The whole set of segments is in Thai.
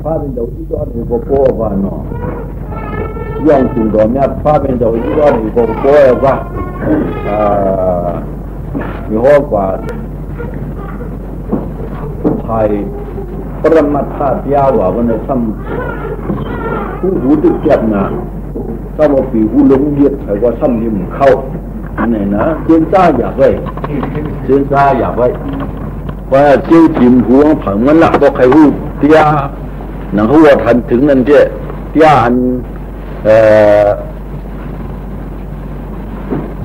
พาเป็นเจ้าที่ก็มีโกโก้ว่าเนาะย่องจุงดอมเนี่ยพาเป็นเจ้าที่ก็มีโกโก้ว่ามีหัวกว่าไทยปรมาธาตุยาวว่าวันนี้ทำผู้หูตึกเจ็บนะถ้าว่าปีหูลงเยียดใครว่าทำยิ้มเข้าเนี่ยนะเจียนจ้าอยากไว้เจียนจ้าอยากไว้ว่าเจ้าถิ่มหัวผังมันหนักบอกใครหูเตี้ยหนังหัวทันถึงนั่นเตี้ยอัน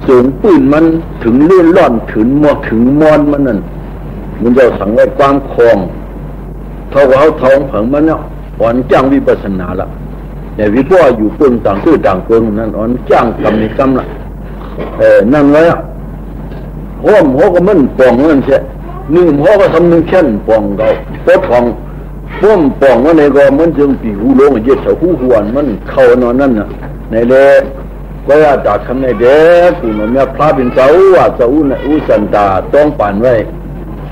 สูงปืนมันถึงเลื่อนล่อนถึงมอนมันนั่นมันจะสั่งไว้กว้างคลองเท่ากับเขาท้องผังมันเนี่ยอ่อนจ้างวิปัสสนาละแต่วิพ่ออยู่เปลืองต่างตื้อต่างเปลืองนั่นอ่อนจ้างกรรมนิกรรมละนั่นไว้หัวก็มันปองนั่นใช่นึ่งหัวก็ทำนึ่งแค่นปองเขาโคตรของพ่วงปองว่าในก็มันจึงปีหูลงเย็ดเสาหูหวนมันเข้านอนนั่นน่ะในเด็กก็อยากจากคำในเด็กกูมันเนี่ยพระเป็นเจ้าว่าเจ้าอุสันตาต้องปั่นไว้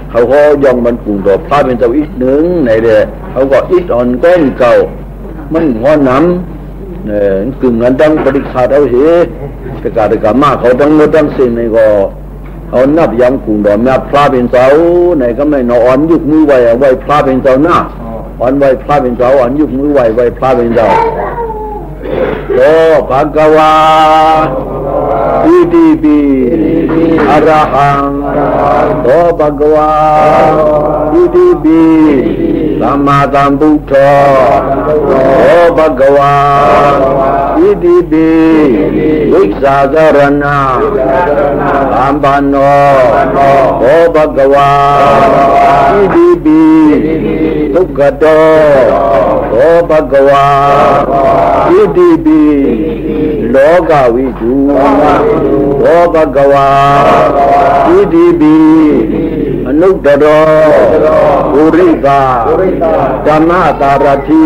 เขาก็ย่องมันปุ่งดอกพระเป็นเจ้าอีกหนึ่งในเด็กเขาก็อีกอ่อนก้อนเก่ามันงอน้ำเนี่ยกึ่งนั้นตั้งปฏิฆาเอาเหตุกามาเขาตั้งโน้ตั้งสิ่งในก็เขานับยังปุ่งดอกเนี่ยพระเป็นเจ้าในก็ไม่นอนยุกมือไว้พระเป็นเจ้าหน้าอ่อนไว้พระเป็นเจ้าอ่อนยุกมือไว้พระเป็นเจ้าโตภะคะวาอิติปิอะระหังโตภะคะวาอิติปิสัมมาสัมพุทโธโตภะคะวาอิติปิวิสาจารณะสัมปันโนโตภะคะวาอิติปิทุกขโตโตภะคะวาอิติปิโลกวิทูโตภะคะวาอิติปิอนุตตรปุริกาธรรมตารถี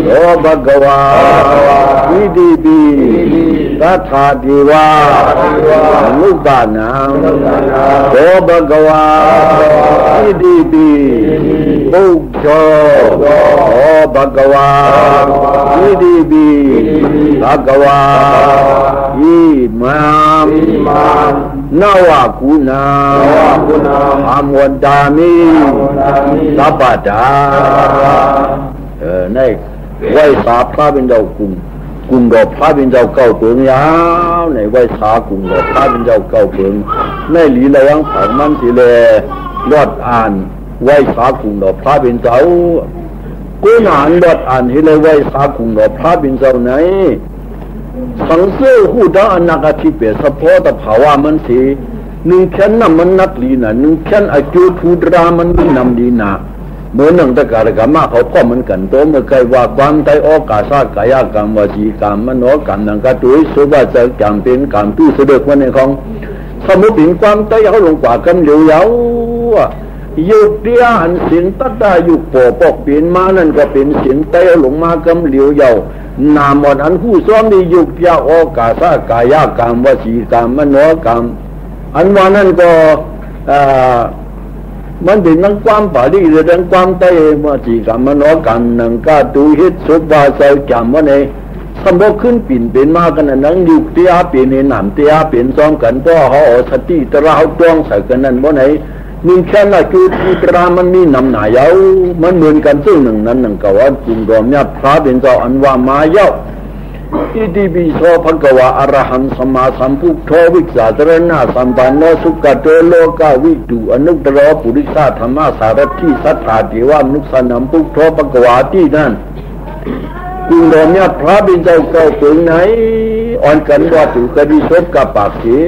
โตภะคะวาอิติปิตัทธาเทวาอนุปานังโตภะคะวาอิติปิปุจโฉโตภะคะวาอิติปิภะคะวาอิมังนวะคุณาอมวันตามิสัพพะตาในไหว้สาพระเป็นเจ้ากุงดอกพระเป็นเจ้าเก่าเปิงยาวในไหว้สากุงดอกพระเป็นเจ้าเก่าเปิงในหลีระวังผังมันสิแลรอดอ่านไหว้สากุงดอกพระเป็นเจ้ากูนานรอดอ่านให้เลยไหว้สากุงดอกพระเป็นเจ้าไหนสังเสริฐหูดังอนาคติเปสะโพตภาวะมันสิหนึ่งแค่นำมันนักลีนะหนึ่งแค่นอาจุทูดรามันไม่นำลีนะเมื่อหนึ่งตะการกรรมเขาพ่อมันกันโตเมื่อไกลว่าความใจโอกาสกายกรรมวจีกรรมมโนกรรมนังกตุยสุภาษากรรมเป็นกรรมตู้เสด็จวันในของสมุติความใจเขาลงกว่ากันเหลียวยาวยุคเดียนเสียงตัดได้ยุคปอกเปลี่ยนมานั่นก็เป็นเสียงเตะลงมากำเหลียวยาวนามอันผู้ซ้อมในยุคยาโอกาสกายกรรมวจีกรรมมโนกรรมอันว่านั่นก็มันเป็นทั้งความปารีหรือทั้งความเตะวจีกรรมมโนกรรมนังก็ดูฮิตสุภาษากรรมว่าในสมบูรณ์ขึ้นปิ่นเป็นมากันนั่งยุคเตียเป็นในหนามเตียเป็นซ้อมกันเพราะเขาสติตระเขาจ้องใส่กันนั่นว่าในนี่แค่ละจุดที่ตรามันมีนำหนายาวมันเหมือนกันซึ่งหนึ่งนั้นหนึ่งก็ว่าจุงดอมเนี่ยพระเป็นเจ้าอันว่ามายาวอิติปิโสภะคะวะอะระหังสัมมาสัมพุทโธวิสาจารณะสัมปันโนสุขโตโลกวิทูอนุตตรปุริสธรรมสารถิสัทธาเทวานุสนัมพุทโธภะคะวะที่นั่นจุงดอมเนี่ยพระเป็นเจ้าเก่าถึงไหนอ่อนกันว่าถูกกระดิษฐ์กับปากเสีย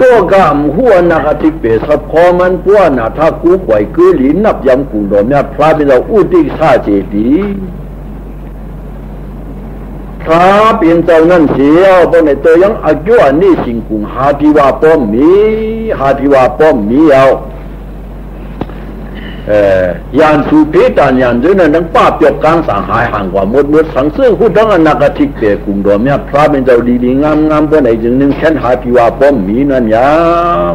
ตัวกามหัวนักติเปสพอมันพวนาถ้ากูปล่อยคือหลินนับยำกุงดอมเนี่ยพระเป็นเราอุติสาเจดีพระเป็นเจ้านั่นเสียวบนในตัวยังอายุอันนี้สิงกุงหาทิวาป้อมมีเอายานสุเพตานยานด้วยนั้นทั้งป้าเปียกกลางสังหายห่างกว่าหมดสังเสริฐผู้ทั้งอนาคติเปรกุงดอมเนี่ยพระเป็นเจ้าดีๆงามๆเพื่อไหนจึงนึงแค่หาทิวาป้อมมีนั่นยาม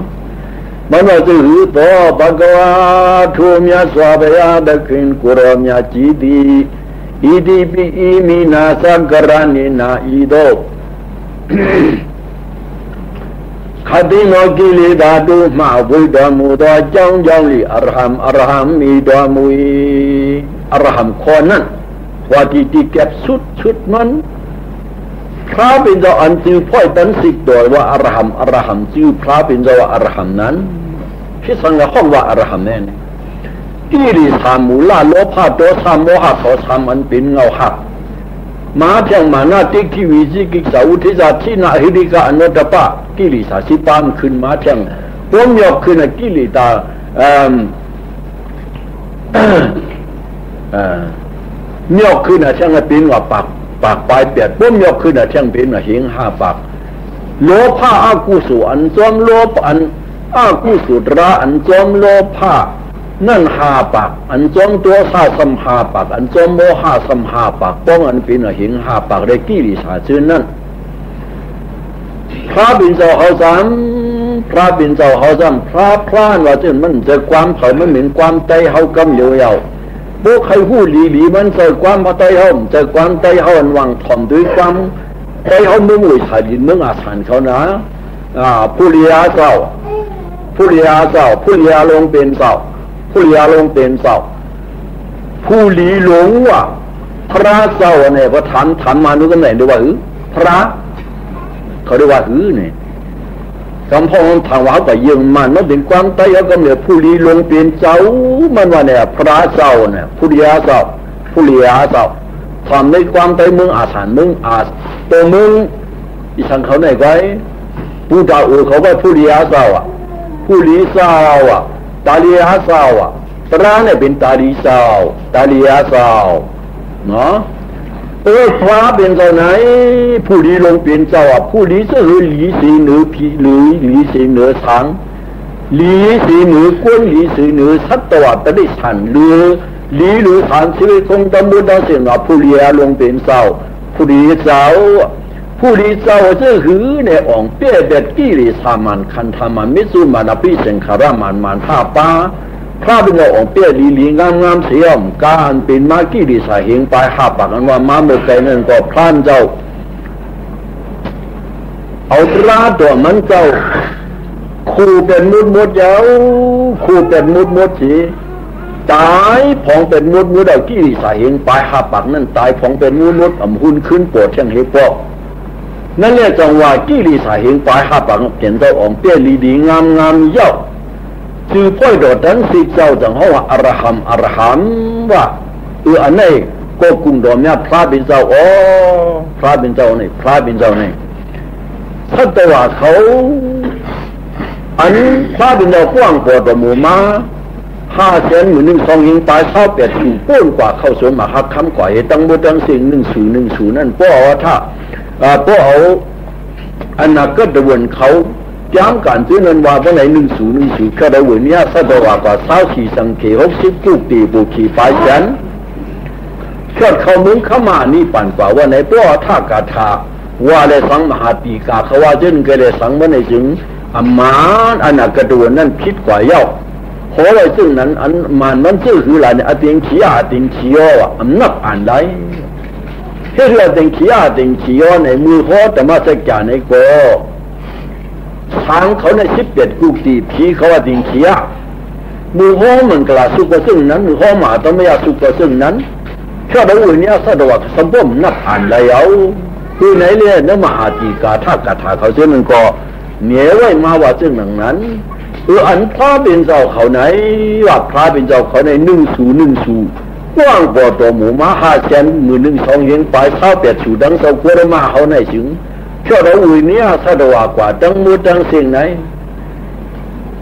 มันว่าจะหือต่อปะกวาทูมยาสวาบยาดะคินกุรมยาจีดีอีดีปีอีมีนาสังกรานินาอีโดขัดโนกิเลดาดูมาบุยดามูดาจังจังลีอรหัมมีดามุยอรหัมคนนั้นว่าที่เก็บสุดมันพระเป็นเจ้าอันจือพ่อยตันสิกโดยว่าอรหัมจือพระเป็นเจ้าว่าอรหัมนั้นที่สังกัดห้องว่าอรหัมแน่กิริสามูลาโลภะโทสะโมหะโทสะมันเป็นเงาหักมาเพียงมานาติกิวิจิกิสาอุทิจาที่นาหิริกาอนุตตปะกิริสาสิปามขึ้นมาเพียงป้อมยกขึ้นกิริตายกขึ้นเพียงเป็นว่าปากปลายเปียดป้อมยกขึ้นเพียงเป็นว่าหิงห้าปากโลภะอากุศลอันจอมโลภอันอากุศลระอันจอมโลภะนั่นห้าปากอันจอมตัวซาสัมห้าปากอันจอมโมหะสัมห้าปากป้องอันเป็นหิงห้าปากได้กิริสาชื่อนั่นพระบิณฑเขาจำพระบิณฑเขาจำพระพลานว่าจนมันจะความเขามันเหมือนความใจเขากำเยาวพวกใครพูดหลีมันจะความพระใจเขาจะความใจเขาอันวังถ่อมด้วยความใจเขาเมื่อมุ่ยถ่ายดินเมื่ออาถรรพ์เขานะผู้เลี้ยเจ้าผู้เลี้ยลงเป็นเจ้าผู้เลี้ยลงเป็นเจ้าผู้หลีหลงว่าพระเจ้าเนี่ยพอถามมาดูกันไหนดูว่าพระเขาเรียกว่าเนี่ยคำพ่อถามว่าแต่ยังมันเป็นความใจเขาก็เนี่ยผู้หลีหลงเป็นเจ้ามันว่าเนี่ยพระเจ้าเนี่ยผู้เลี้ยเจ้าทำในความใจมึงอาถรรพ์มึงตัวมึงอีสังเขาไหนไว้ผู้ดาวเขาว่าผู้เลี้ยเจ้าผู้หลีเจ้าตาลียาเจ้าพระเนี่ยเป็นตาลีเจ้าตาลียาเจ้าเนาะพระเป็นเจ้าไหนผู้หลีลงเป็นเจ้าผู้หลีจะหรือหลีสีเหนือผีหรือหลีสีเหนือสังหลีสีเหนือกวนหลีสีเหนือสัตวปฏิฉันหรือหลีหรือฐานชีวิตคงดำบุญดำเสียงผู้หลีลงเป็นเจ้าผู้หลีเจ้าจะหือในอ่องเปี้ยเด็ดกิริสามันคันธามันมิสุมันอภิเสงคารามันท่าป้าพระเป็นอ่องเปี้ยลีงามเสียมการเป็นมากิริสาเหงไปหาปากกันว่ามาเมื่อไกลนั่นก็พลานเจ้าเอาตราตัวมันเจ้าคู่เป็นมุดเย้าคู่เป็นมุดสีตายผองเป็นมุดเอากิริสาเหงไปหาปากนั่นตายผองเป็นมุดอ่ำหุ่นขึ้นปวดเช่นเฮปอนั่นแหละจังว่ากิริสาเหงไปหาปากเห็นเจ้าอ่องเปี้ยลีงามเย้าจือพ่อยโดดดันสิเจ้าจังเขาว่าอรหัมว่าอันนี้ก็กุงดอมเนี่ยพระเป็นเจ้าพระเป็นเจ้านี่ถ้าแต่ว่าเขาอันพระเป็นเจ้ากว้างกว่าตัวหมู่มา500,000 12,000ยิงตายเศร้าเป็ดอยู่ป้นกว่าเข้าสวนมาหักคำกว่าตั้งบุตั้งสิ่ง10นั่นป้อว่าถ้าป้อเอาอันนั้นก็ดวนเขาย้ำการซื้อเงินว่าวันไหน10ก็ได้วันนี้สัตว์ว่ากว่า24สังเกต60กุฏิบุขีปลายฉันเกิดเขามุ้งเข้ามานี่ปั่นกว่าวันไหนป้อท่ากาธาว่าเลยสังมหาปีกาเขาว่าจนเกเลยสังวันไหนจึงอมานอันนั้นกระดวนนั่นพิษกว่าเย้าขอเลยซึ่งนั้นอันมันชื่อคืออะไรเนี่ยติงขี้อันนับอ่านได้เฮ้ยเราติงขี้ในมือเขาแต่มาสักอย่างในก็ทางเขาใน17กุฏิผีเขาว่าติงขี้มือเขาเหมือนกับสุกซึ่งนั้นมือเขาหมาต้องไม่อยากสุกซึ่งนั้นแค่เราวันนี้สะดวกสมบูรณ์นับอ่านได้เอาคือไหนเนี่ยน้ำมหาตีกาท่ากาถาเขาเช่นมันก็เหนียวไว้มาว่าซึ่งนั้นอันพระเป็นเจ้าเขาไหนว่าพระเป็นเจ้าเขาใน10กว้างกว่าตัวหมูมา500,000 12,000เห็นไปเศร้า80ดังเศร้ากว่ามาเขาในถึงเชื่อเราอุ้ยเนี่ยสะดวกกว่าตั้งมือตั้งเสียงไหน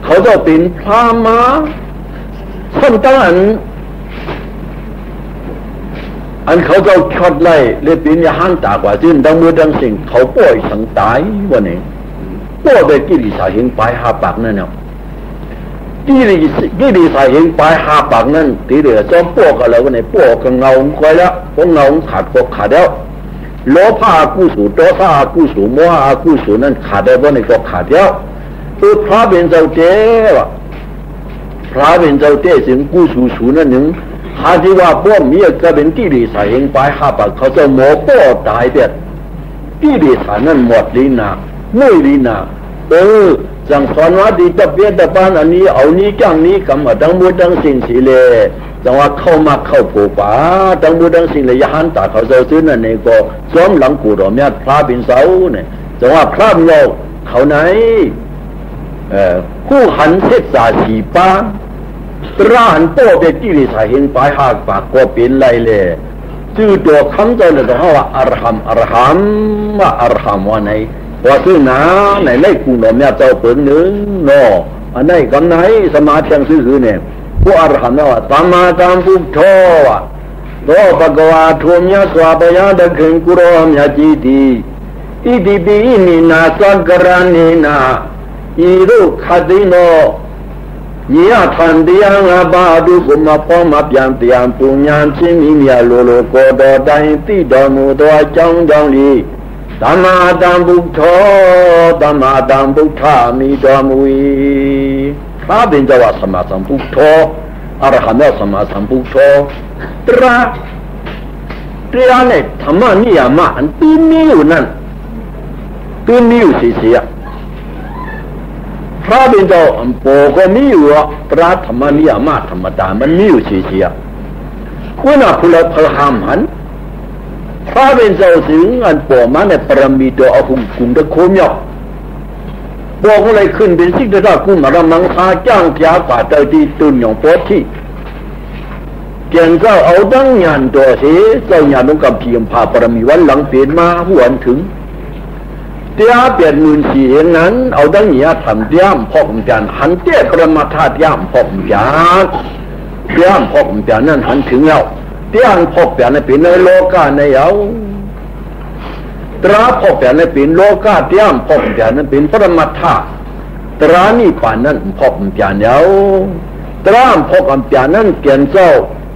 เขาจะเป็นพระมาส้นตั้งอันเขาจะช็อตไล่เลยเป็นยาหันตากว่าจึงตั้งมือตั้งเสียงเขาป่วยสังตายวันนี้ป่วยไปกิริสาเหงไปหาปากนั่นเนาะกิริสาเหงไปหาปากนั่นตีเดือดจอมป่วยกันแล้ววันนี้ป่วยกันเงาคอยแล้วเพราะเงาขาดก็ขาดแล้วโลภะกุศลโทสะกุศลโมหะกุศลนั่นขาดได้เพราะในก็ขาดแล้ว พระเป็นเจ้าเจ้าพระเป็นเจ้าเจ้าสิงกู้สูนั่นหนึ่งหาที่ว่าพวกมีก็เป็นที่ดีสายเองไปหาปากเขาจะหมอป้อตายเด็ดที่ดีสายนั่นหมดลีนาไม่ลีนาจังสอนว่าดีตะเบียตะปานอันนี้เอานี้จังนี้กำมาดังมูดังสิ่งสิเลจังว่าเข้ามาเข้าผูป่าดังมูดังสิ่งเลยยหันตาเขาจะซื้อนั่นเองก็ซ้อมหลังกูดอมเนี่ยพระเป็นเสาเนี่ยจังว่าพระโลกเขาไหนคู่หันเทศสาสีป้าร้านโป้เป็นที่ดีสายเห็นปลายหากปากก็เป็นไรเลยชื่อตัวคำเจ้าเนี่ยต้องว่าอรหัมว่าอรหัมว่าไหนว่าซื้อหนาไหนไล่กูหน่อมเนี่ยเจ้าเปิดหนึ่งเนาะอันไหนกำไหนสมาธิยังซื้อเนี่ยผู้อรหันต์ว่าตามมาตามพุทโธว่ะโตปะกวาทุมยะสวาปยะตะขิงกุโรมยะจีติอิติปินินาสังกรณีนาอีรุขติโนยะทันติยังอาบาดุกุมะพอมะเปียนติยังปุญญาชิมิเมียโลโลโกโดตัยติโดมุโตจังจังลีธรรมาตัมพุทโธธรรมาตัมพุทธามิโดมุยพระเป็นเจ้าว่าสมมาสัมพุทโธอรหันต์สมมาสัมพุทโธตระเนี่ยธรรมนิยามะอันตื่นมีอยู่นั่นตื่นมีอยู่เสียพระเป็นเจ้าอันโปก็มีอยู่ตระธรรมนิยามะธรรมดามันมีอยู่เสียคุณน่ะคุณละพระหามหันพระเป็นเจ้าสิงอันโปมันเนี่ยปรมีตัวเอากุมตะโคมยอกบอกอะไรขึ้นเป็นสิ่งที่ถ้ากุมารมังคาจ้างยาป่าเตดีตุนอย่างโพที่เจ้าเจ้าเอาดังงานตัวเสียเจ้างานต้องกับเพียงพาปรมีวันหลังเปลี่ยนมาหัวถึงเตี้ยเปลี่ยนมือสีเองนั้นเอาดังเนี้ยทำย่ำพอกจานหันเตี้ยปรมาธาตุย่ำพอกจานย่ำพอกจานนั้นหันถึงแล้วเตี้ยพอกจานในเป็นในโลกาในเอาตราพอกจานในเป็นโลกาเตี้ยพอกจานนั้นเป็นปรมาธาตุตรานี่ป่านนั้นพอกจานเอาตราพอกจานนั้นเกี่ยนเจ้า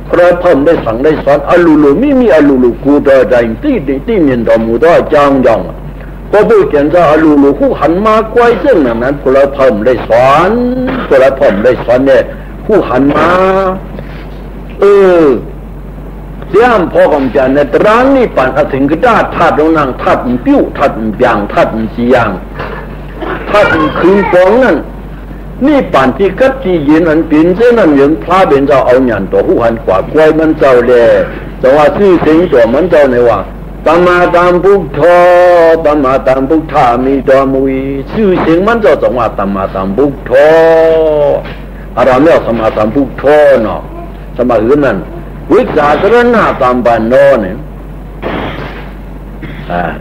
พระเพิ่มได้สั่งได้สอนอลูลูไม่มีอลูลูกูดอใจที่เมียนดอมูดอจางยองก็ดูเกี่ยนเจ้าอลูลูคู่หันมากวยซึ่งนั้นพระเพิ่มได้สอนพระเพิ่มได้สอนเนี่ยคู่หันมาเสียมพอกำจัดในตรังนี่ปั่นอสิงกตาทัดลงนั่งทัดปิ้วทัดเบียงทัดจียังทัดคืนฟองนั่นนี่ปั่นที่กัดที่ยินอันปินเส้นนั้นยังพระเป็นเจ้าเอาหยันตัวผู้หันกว่ากวยมันเจ้าเลยแต่ว่าชื่อเสียงตัวมันเจ้าในว่าตามมาตามพุทโธตามมาตามพุทธามีดอมุยชื่อเสียงมันเจ้าจังว่าตามมาตามพุทโธอะไรเนี่ยสมาตามพุทโธเนาะสมาอื่นนั่นวิสาสรณะตามบ้านโน่เนี่ย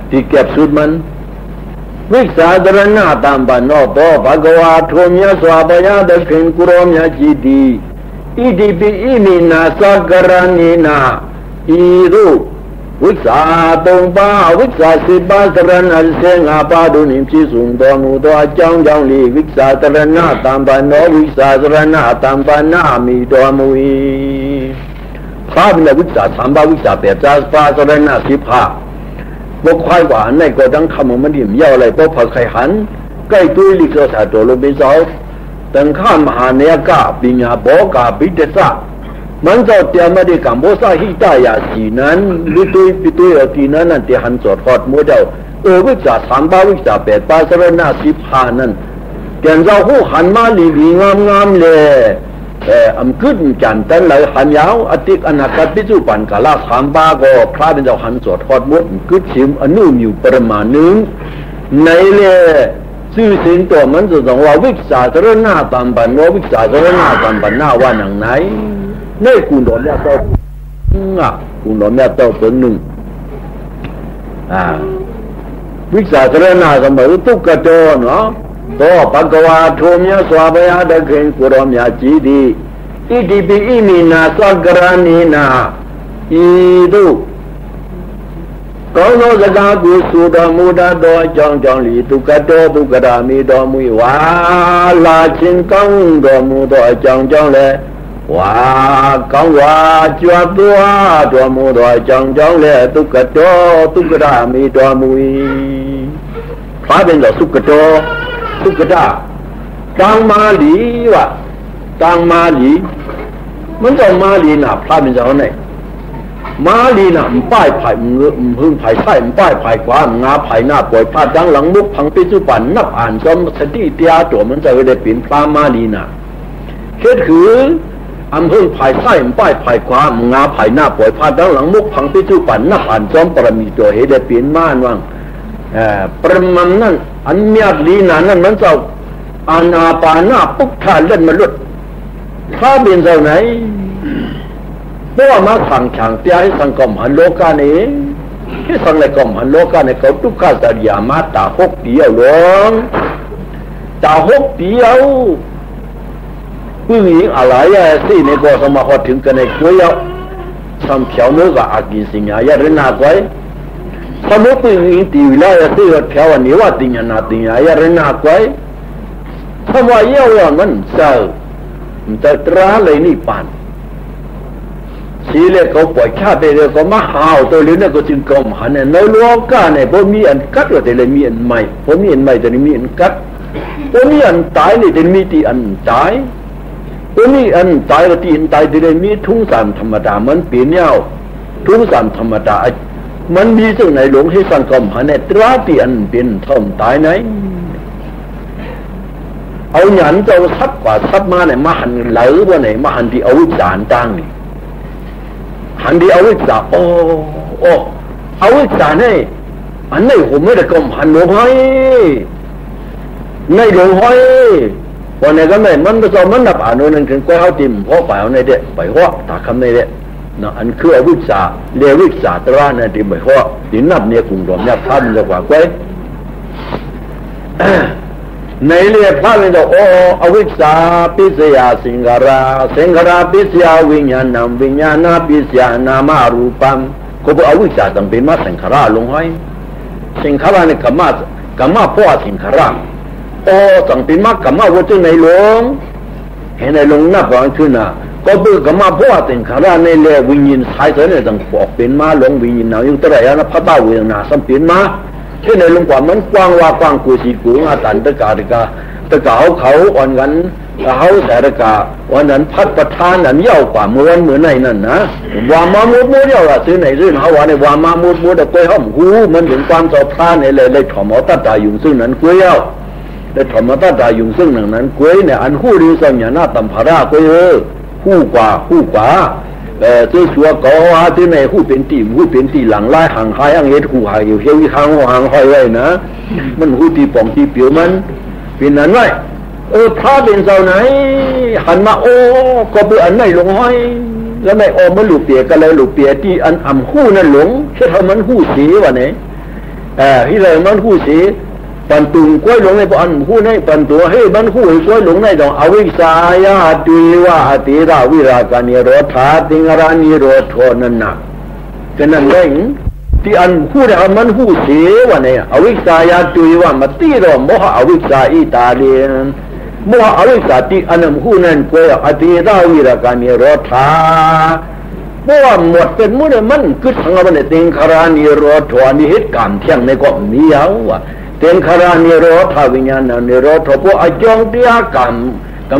ที่เก็บสุดมันวิสาสรณะตามบ้านโน่ต่อภะคะวะโตมยะสวาปยะตะขิงกุโรมยะจิติอิติปิอิมินาสักกรณีนาอีรุวิสาตงปาวิสาสิบาสรณะเสงอาปาดุนิมชิสุนตัวมุตัวจังจังลีวิสาสรณะตามบ้านโน่วิสาสรณะตามบ้านนามีตัวมุยพระเป็นวิสาสามบาวิสาเปียจ้าฟ้าสรณะสิบห้าบกควายหวานในก็ดังคำมันดิ่มเย่าอะไรเพราะพอใครหันใกล้ตุ้ยลิกษาตัวลงไปเสาตั้งข้ามมหาเนียกาปิญญาบอกาปิเดสะมันเจ้าเตียมาดีกับโมซาฮิตายาสีนั้นลุตุยปิตุยอตีนั้นนั่นเตียหันจอดทอดมือเดียววิสาสามบาวิสาเปียป้าสรณะสิบห้านั้นแกนเจ้าหูหันมาลีงามเลยอันขึ้นจันทันเลยหันยาวอติกอนาคตพิจุปันกาลาสามบาก็พระเป็นเจ้าหันสวดทอดมดขึ้นชิมอนุอยู่ประมาณนึงในเลยชื่อเสียงตัวมันจะต้องว่าวิสาสรณะตามบันว่าวิสาสรณะตามบันหน้าว่าหนังไหนในกุณโดนเนี่ยตัวกุณโดนเนี่ยตัวตัวหนึ่งวิสาสรณะสมัยตุกโตเนาะตัวภะคะวะโตมยะสวาปยะตะขิงกุโรมยะจิติอิติปิอิมินาสักกรณีนาอีตุကောင်းသောစကားကိုဆိုတော်မူတတ်သောအကြောင်းကြောင့်လေသူကတော်သူကရာမိတော်မူဝါလာခြင်းကောင်းတော်မူသောအကြောင်းကြောင့်လေဝါကောင်းဝါကြွားသွားတော်မူသောအကြောင်းကြောင့်လေသူကတော်သူကရာမိတော်မူ၏ဖားပင်တော်သူကတော်သူကတာ กลางมาหลีว่ะกลางมาหลีมันจะมาหลีน่ะพระเป็นเจ้าไหนมาลีน่ะมันป้ายไผ่พึ่งไผ่ไส้มันป้ายไผ่กว่างาไผ่หน้าปล่อยพาดดังหลังมุกพังปิจุปันนับอ่านจอมสติเตียตัวมันจะได้เปลี่ยนพระมาลีน่ะเฮ็ดคืออำเภอไผ่ไส้มันป้ายไผ่กว่างาไผ่หน้าปล่อยพาดดังหลังมุกพังปิจุปันนับอ่านจอมปรมีตัวเฮ็ดได้เปลี่ยนม่านว่างประมาณนั้นอันเมียลีน่ะนั่นมันจะอานาปานาปุ๊บทานเล่นมาลุดถ้าเป็นเจ้าไหนเพราะว่ามาขังขังเตี้ยให้สังคมหันโลกานี้ให้สังเลยกรมหันโลกานี้เขาทุกข้าจะอย่ามาตาหกเดียวหลงตาหกเดียวผู้หญิงอะไรสิในก็สมาหดถึงกันในกุ้ยเอาทำเขียวเนื้อกับอากินสิ่งอย่างเรื่องน่าไว้สมมติผู้หญิงตีวิลาสิว่าเขียววันนี้ว่าติญาณาติญาเรื่องน่าไว้ทำว่าเยี่ยวมันเจ้ามันจะตราเลยนี่ปานสีเล็กเขาปล่อยข้าไปเลยก็มาหาวตัวเลี้ยงก็จึงกลมหันเนี่ยในโลกาเนี่ยพอมีอันกัดก็แต่เลยมีอันใหม่พอมีอันใหม่แต่มีอันกัดพอมีอันตายเนี่ยแต่มีที่อันตายพอมีอันตายก็ที่อันตายแต่เลยมีทุ่งสามธรรมดามันเปลี่ยนเน่าทุ่งสามธรรมดามันมีสิ่งไหนหลงให้สังคมหันเนี่ยตราที่อันเป็นทอมตายไหนเอาหยันเจ้าซับกว่าซับมาเนี่ยมาหันเหลือว่าไหนมาหันที่เอาวิจารณ์ตั้งนี่หันดีเอาวิจารโอ้เอาวิจารให้อันนี้ผมไม่ได้กลมหันหลงให้ในหลงให้วันนี้ก็ไม่มันก็จะมันดับอ่านนั่นคือก้าวติมเพราะไปเอาในเด็กไปหัวตาคำในเด็กนะอันคือเอาวิจารเรียวิจารตราเนี่ยติมไปหัวตินับเนี่ยกลุ่มรวมเนี่ยท่านจะกว่าก้อยในเรียกพระเป็นตัวอวิชชาปิสยาสิงหราปิสยาวิญญาณวิญญาณปิสยานามารูปัมก็บอกอวิชชาต้องเป็นมาสิงหราลงให้สิงหราเนี่ยกรรมะพ่อสิงหราต้องเป็นมากรรมะว่าจะในหลวงเห็นในหลวงนับวันขึ้นน่ะก็เบื่อกรรมะพ่อสิงหราในเรียวิญญาณสายเสเนี่ยต้องบอกเป็นมาหลวงวิญญาณนาอยู่ตระยะนะพระบ้าเวนาสัมเป็นมาเช่นในหลวงพ่อมันกว้างว่ากว้างกูสีกูอาตันตะกาเขาอ่อนกันเขาแต่ตะกาวันนั้นพัดประธานนั้นเย่ากว่าเมื่อวันเหมือนในนั่นนะว่ามามุดเย่าละซื้อไหนซื้อเขาว่าในว่ามามุดแต่กล้วยห้อมหูมันถึงความสอบพานในเลยถอมอตัดตายุงซึ่งนั้นกล้วยเย่าเลยถอมอตัดตายุงซึ่งนั้นกล้วยเนี่ยอันหูดีสัญญาณตัมภารากล้วยหูกว่าซื้อชัวก็ว่าที่ในหูเป็นตีหลังไล่ห่างหายอังเฮ็ดหูหายอยู่เฮี้ยวห่างห้อยไว้นะมันหูตีป่องตีเปียวมันเป็นนั้นไว้พระเป็นเจ้าไหนหันมาก็เบื่ออันไหนหลงห้อยแล้วไม่มันหลุดเปียกันเลยหลุดเปียที่อันอ่ำหูนั่นหลงแค่ทำมันหูสีวะเนี่ยที่ไรมันหูสีปันตุงกล้วยหลงในปันหูในปันตัวให้มันหูกล้วยหลงในดอกอวิสายาตุยวะติราวิรากานิโรธาติงรานิโรธโทนันนะก็นั่นเองที่อันหูเนี่ยมันหูสีวะเนี่ยอวิสายาตุยวะมาตีรอมโมหะอวิสาอิตาเลียนโมหะอวิสาติอันนั้นหูนั่นกล้วยอติราวิรากานิโรธาเพราะว่าหมดเป็นมุนมันคือทั้งวันเนี่ยติงรานิโรธโทนี่เหตุการณ์เที่ยงในก็มีเอาวะเต็งคารานิโรธาวิญญาณนิโรธพวกอจงเตียกรรม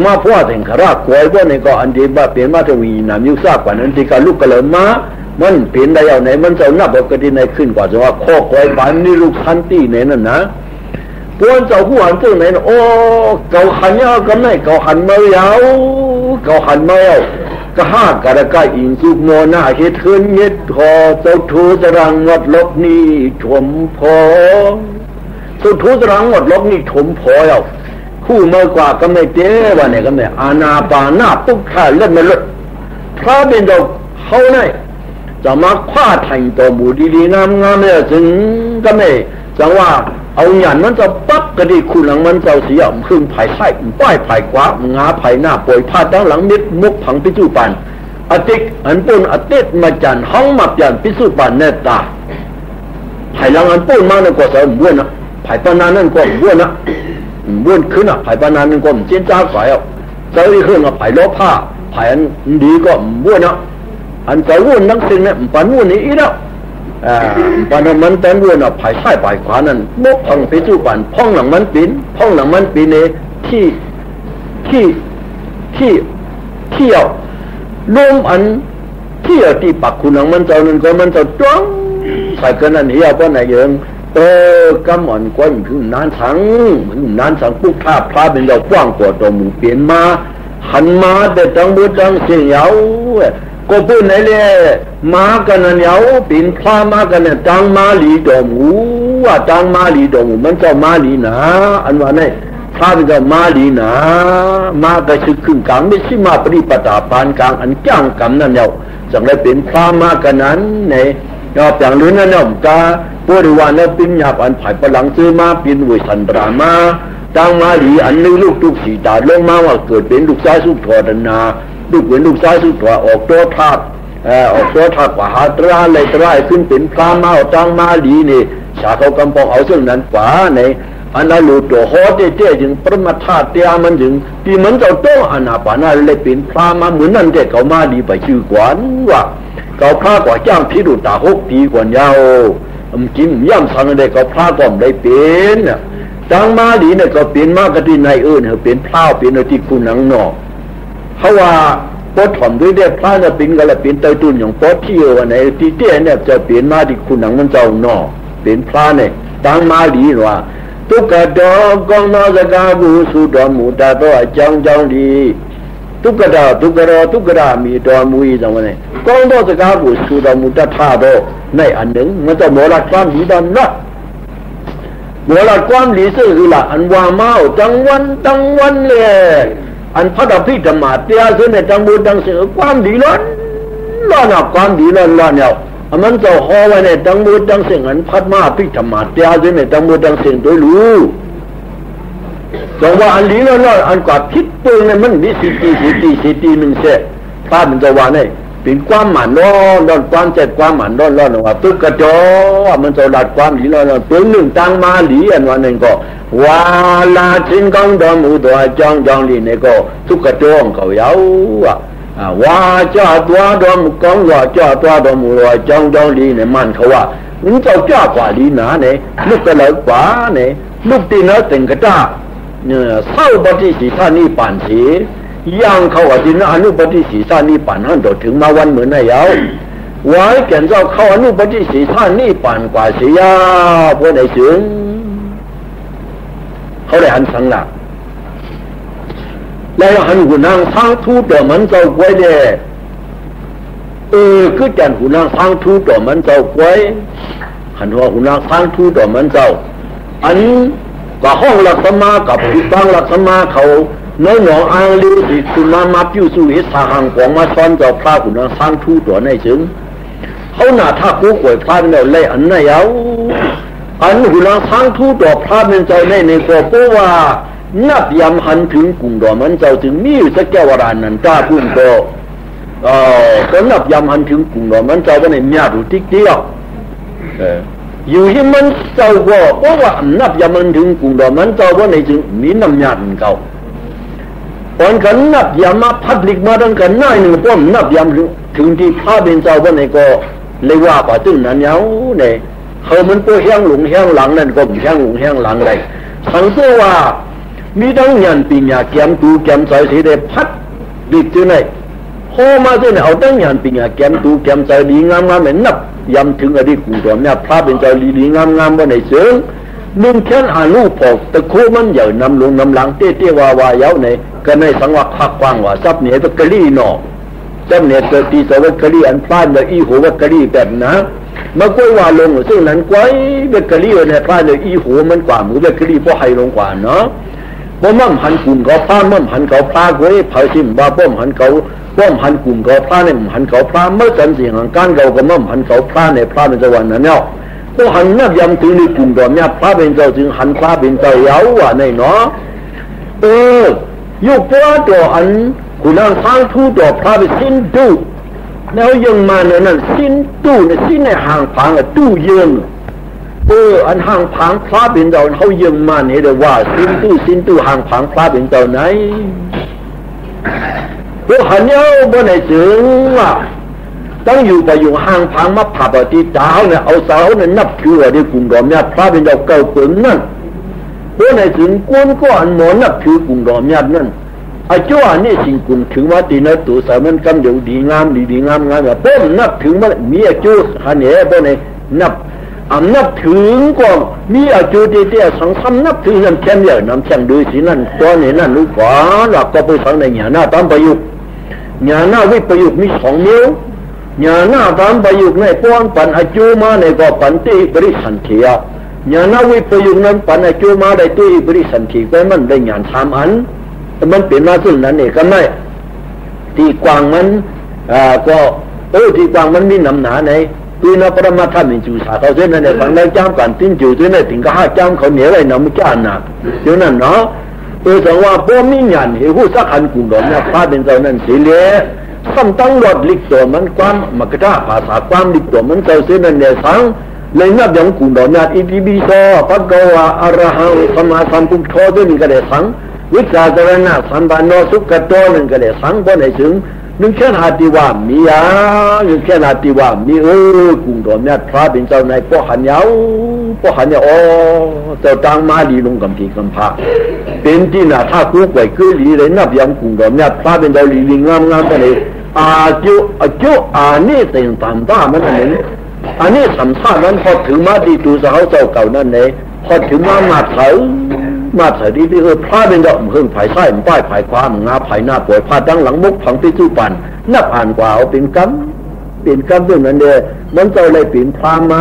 มาพวกเต็งคารากวยพวกนี้ก็อันดีบ้าเปลี่ยนมาจะวิญญาณยุทธศาสตร์กว่านั้นที่การลุกกระเลยมามันเปลี่ยนได้เอาไหนมันจะนับปกติในขึ้นกว่าจะว่าข้อกวยบานนี่ลูกทันตีในนั่นนะพวกเจ้าผู้หันเจ้าไหนเกาหันยาวกันไหนเกาหันไม่ยาวก็ห้ากระกายอินสุกโมนาเฮ็ดขึ้นเฮ็ดพอเจ้าทูจรังวัดลบนี่ชมพอสุดทุสรังหมดลบนี่ถมพอแล้วคู่เมื่อกว่าก็ไม่เจ๊ว่าเนี่ยก็ไม่อาณาปานาปุ๊บข้าเล่นไม่ลดพระเป็นดอกเขาเนี่ยจะมาคว้าแทงตัวหมูดีๆงามๆเนี่ยถึงก็ไม่จังว่าเอาหยันมันจะปั๊บกระดิคุณหลังมันเจ้าเสียพึ่งไผ่ไส้ป้ายไผ่กว่างาไผ่หน้าป่วยพาดตั้งหลังมิดมุกผังพิจูปันอติกอันปุ่นอติดมาจันห้องมาเปลี่ยนพิจูปันเนตตาไผ่หลังอันปุ่นมากในกว่าสมบูรณ์นะไผ่ปานานนั่นก็บ้วนนะบ้วนขึ้นอ่ะไผ่ปานานนั่นก็เจียนจ้าฝ่ายอ่ะเจ้าที่ขึ้นอ่ะไผ่ล้อผ้าไผ่อันดีก็บ้วนนะอันเจ้าบ้วนนักสิ่งเนี่ยปานบ้วนนี่อีกแล้วปานมันแต่บ้วนอ่ะไผ่ใต้ไผ่ขวานั่นมกพังไปจู่ปันพ่องหลังมันปีนเนี่ยที่ ที่ยวรวมอันที่ยวที่ปักคุณของมันเจ้านั่นก็มันเจ้าจ้องใส่กันนั่นเหี้ยก็ไหนเองกำอ่อนก้นถึงนานสังปุ๊บพระเป็นเรากว้างกว่าตัวหมูเปลี่ยนมาหันมาแต่จังบุจังเสียงก็พูดไหนเลยมากันนั่นเหยาปีนพระมากันเนี่ยจังมาลีดอมูว่าจังมาลีดอมูมันเจ้ามาลีนะอันว่าเนี่ยพระเป็นเจ้ามาลีนะมาก็คือขึ้นกลางไม่ใช่มาปฏิปทาปานกลางอันจ้างกรรมนั่นเหยาจังได้เป็นพระมากันนั้นเนี่ยเราอย่างนู้นนั่นเนี่ยกาบริวารแล้วปิ้นหยาบอันผ่ายพลังซื้อมาปิ้นวิสันตรามาจังมาลีอันนึงลูกทุกสีตาลงมาว่าเกิดเป็นลูกชายสุดทอดนาลูกเป็นลูกชายสุดตัวออกตัวธาตุกว่าหาตราเลยตราขึ้นเป็นพระมาจังมาลีนี่ชาเขากำปองเอาซึ่งนั้นกว่าในอันนั้นลูกตัวฮอเต้จึงประมาธาตุเตียมันจึงที่มันจะโตอนาปานาเลยเป็นพระมาเหมือนนั่นเด็กเขามาดีไปชื่อกวนว่าเขาพระกว่าจ้างพิรุตา6 ปีกว่ายาวจิ้มย่ำสังเด็กเขาพระก็ได้เป็นจังมาลีเนี่ยก็เป็นมากกที่ในเขาเป็นพระเป็นที่คุณนังนอกเพราะว่าปดถอนด้วยเด็กพระจะเป็นกันละเป็นเตยตุนอย่างปดที่วันไหนที่เตี้ยเนี่ยจะเปลี่ยนมาที่คุณหนังมันเจ้าหนอเป็นพระเนี่ยตั้งมาดีว่าตุกดอกองนอสกาบูสุดอมูตาตัวจังดีตุกดามีดอมูอีจังวันไหนกองนอสกาบูสุดอมูตาท่าโดในอันหนึ่งมันจะโมลัดความดีดำนะโมลัดความดีซื่อคือละอันว่าเมาจังวันเลยอันพระดาพิธรรมาเตียซึ่งในจังบุญจังเสือความดีล้อนความดีล้อนเนี่ยมันจะห่อไว้ในจังบุญจังเสืออันพัดมาพิธรรมาเตียซึ่งในจังบุญจังเสือโดยรู้จังว่าอันดีล้อนอันกว่าพิษปืนเนี่ยมันมีสิตีหนึ่งเสร็จพระมันจะว่าเนี่ยเป็นความหมันร้อนความเจ็บความหมันร้อนว่าตุ๊กกระจอมันจะหลัดความดีล้อนตัวหนึ่งตั้งมาดีอันวันหนึ่งก็ว่าลาชินกองดอมูตัวจังลีเนี่ยก็ทุกกระจงเขาเยาว่าเจ้าตัวดอมกองว่าเจ้าตัวดอมูว่าจังลีเนี่ยมันเขาว่ามันเจ้ากว่าลีนะเนี่ยลูกกระเลยกว่าเนี่ยลูกตีนตึงกระจ้าเศร้าปฏิสีท่านี่ปั่นสีย่างเขาว่าจีนอนุปฏิสีท่านี่ปั่นหันโดดถึงมาวันเหมือนนายเยาไว้แก่เจ้าเขาอนุปฏิสีท่านี่ปั่นกว่าเสียพวกไหนจึงเขาได้หันสังหลักแล้วหันหูนางทางทูต่อมันเจ้ากวยเด้คือจันหูนางทางทูต่อมันเจ้ากวยหันว่าหูนางทางทูต่อมันเจ้าอันกับห้องหลักสมากับผู้ฟังหลักสมาเขาเนื้อหนองอ่างลิวสิคุณมาพิวสู่เหตุทางของมาซ้อนเจ้าพระหูนางทางทูต่อในจึงเขาหน้าท่ากู้กวยพระเนี่ยเลยอันไหนเอาอันหูนางทางทูต่อพระเป็นเจ้าในก็เพราะว่านับยำหันถึงกลุ่มดอมันเจ้าถึงมีอยู่สักแก้วรานันตาพุ่งก็นับยำหันถึงกลุ่มดอมันเจ้าว่าในเมียดูติ๊กเดียวอยู่ที่มันเจ้าก็เพราะว่านับยำหันถึงกลุ่มดอมันเจ้าว่าในจึงมีน้ำยาดเก่าตอนกันนับยำมาพัดลิกมาดังกันน้อยหนึ่งป้อมนับยำถึงที่พระเป็นเจ้าว่าในก็เลยว่าป่าตึ้งนั้นเย้าเนี่ยเขามันตัวแห้งหลงแห้งหลังนั่นก็แห้งหลงแห้งหลังเลยสังเกตว่ามีทั้งยันปีญาแกมตูแกมใส่สีแดงพัดดิบที่ไหนพอมาที่ไหนเอาทั้งยันปีญาแกมตูแกมใส่ดีงามเหมือนนับยำถึงอดีตกลุ่มตัวเนี่ยพระเป็นเจ้าดีงามว่าในเสือนุ่งแค่อาลูปอกตะโคมันใหญ่นำลงนำหลังเตี้ยวาวเย้าในก็ในสังวะคักกว้างว่าซับเนี่ยตะกะลี่หนอซับเนี่ยเกิดตีสวัสดิ์กะลี่อันพลาดเลยอีหัววัดกะลี่แบบนะเมื่อกล้วยว่าลงซึ่งนั้นกล้วยเบเกอรี่เนี่ยพลาดเลยอีหัวมันกว่าหมูเบเกอรี่เพราะให้ลงกว่าเนาะป้อมหันกลุ่มเขาพลาดป้อมหันเขาพลาดกล้วยเผาชิมบ้าป้อมหันเขาป้อมหันกลุ่มเขาพลาดเนี่ยหันเขาพลาดเมื่อสันเสียงการเราก็ม่อมหันเขาพลาดเนี่ยพลาดในจังหวัดนั้นเนี่ยพวกหันนับยำถึงในกลุ่มดอกเนี่ยพลาดเป็นเจ้าจึงหันพลาดเป็นเจ้าเย้าว่าในเนาะยุคตัวตัวอันคุณนางสร้างทูตัวพลาดไปสิ้นตู้แล้วยังมาเนี่ยนั่นสิ้นตู้เนี่ยสิ้นในห่างพังตู้ยังอันห่างพังพระเป็นเจ้าเขายังมาเนี่ยเดี๋ยวว่าสิ้นตู้ห่างพังพระเป็นเจ้าไหนพวกหันเย้าบนไหนจึงว่าต้องอยู่ไปอยู่ห่างพังมาผ่าปฏิจาเนี่ยเอาเสาเนี่ยนับถือในกลุ่มดอมเนี่ยพระเป็นเจ้าเก่าเปิ่นนั่นพวกไหนจึงก้นก้อนหมอนับถือกลุ่มดอมเนี่ยนั่น อาจ้านี่สิ่งกุมถึงว่าตีนตัวสามันกำเดียวดีงามดีงามแบบเพิ่มนับถึงว่ามีอาจ้าฮันเนี่ยบ่เนี่ยนับนับถึงก็มีอาจ้าเดียวสังสมนับถึงนั่นแค่เนี่ยน้ำแข็งดูสินั่นตัวนี้นั่นรู้ก่อนหลักก็ไปฟังในหยาหน้าตามประยุกต์หยาหน้าวิประยุกต์มี2 นิ้วหยาหน้าตามประยุกต์ในป้อนปันอาจ้ามาในก็ปันตีบริสันติญาณวิปยุกนั้นปัญญาจูมาได้ตัวบริสันติก็มันได้ญาณ3 อันมันเป็นมาซึ่งนั้นเองก็ไม่ที่กว้างมันก็ที่กว้างมันมีน้ำหนาในตัวนับประมาทมีจูสาเขาเส้นนั้นเนี่ยฝั่งนั้นจ้างกันติ้นจูตัวนั้นถึงก็5 จ้างเขาเหนียวไว้น้ำจ้าหนักเดี๋ยวนั้นเนาะสังว่าป้อมีญาณเห็นผู้สักขันกุ่มดอกเนี่ยพาเป็นเจ้านั้นเสียเลยซ้ำตั้งหลอดลิกตัวมันความมักจะภาษาความลิกตัวมันเจ้าเส้นนั้นเนี่ยสังเลยนับอย่างกุ่มดอกเนี่ยอิติปิโสภะคะวะอะระหังสัมมาสัมพุทโธตัวนี้ก็ได้สังวิชาจารณะสัมปันโนสุขโตนั่นก็ได้สังบ่ได้ถึงนึกแค่หาติว่ามีนึกแค่หาติว่ามีกุ่มดอกเนี่ยพระเป็นเจ้าในป้อหันยาวเจ้าต่างมาดีลงกำพีกำพาเป็นที่น่ะถ้ากู้ไว้คือดีเลยนับอย่างกุ่มดอกเนี่ยพระเป็นเจ้าลีงามๆก็เลยอาจุนี่เต็มตามตามันนั่นอันนี้สัมภาษณ์นั้นพอถึงมาดีดูสาวเจ้าเก่านั่นเลยพอถึงมาเถอะที่พระเป็นดอกเพิ่งภายใต้ป้ายภายความงาภายหน้าป่วยพาดังหลังมุกผังพิจุปันนับอ่านกว่าเอาเป็นกรรมเรื่องนั้นเด้มันเจ้าเลยเป็นพรามา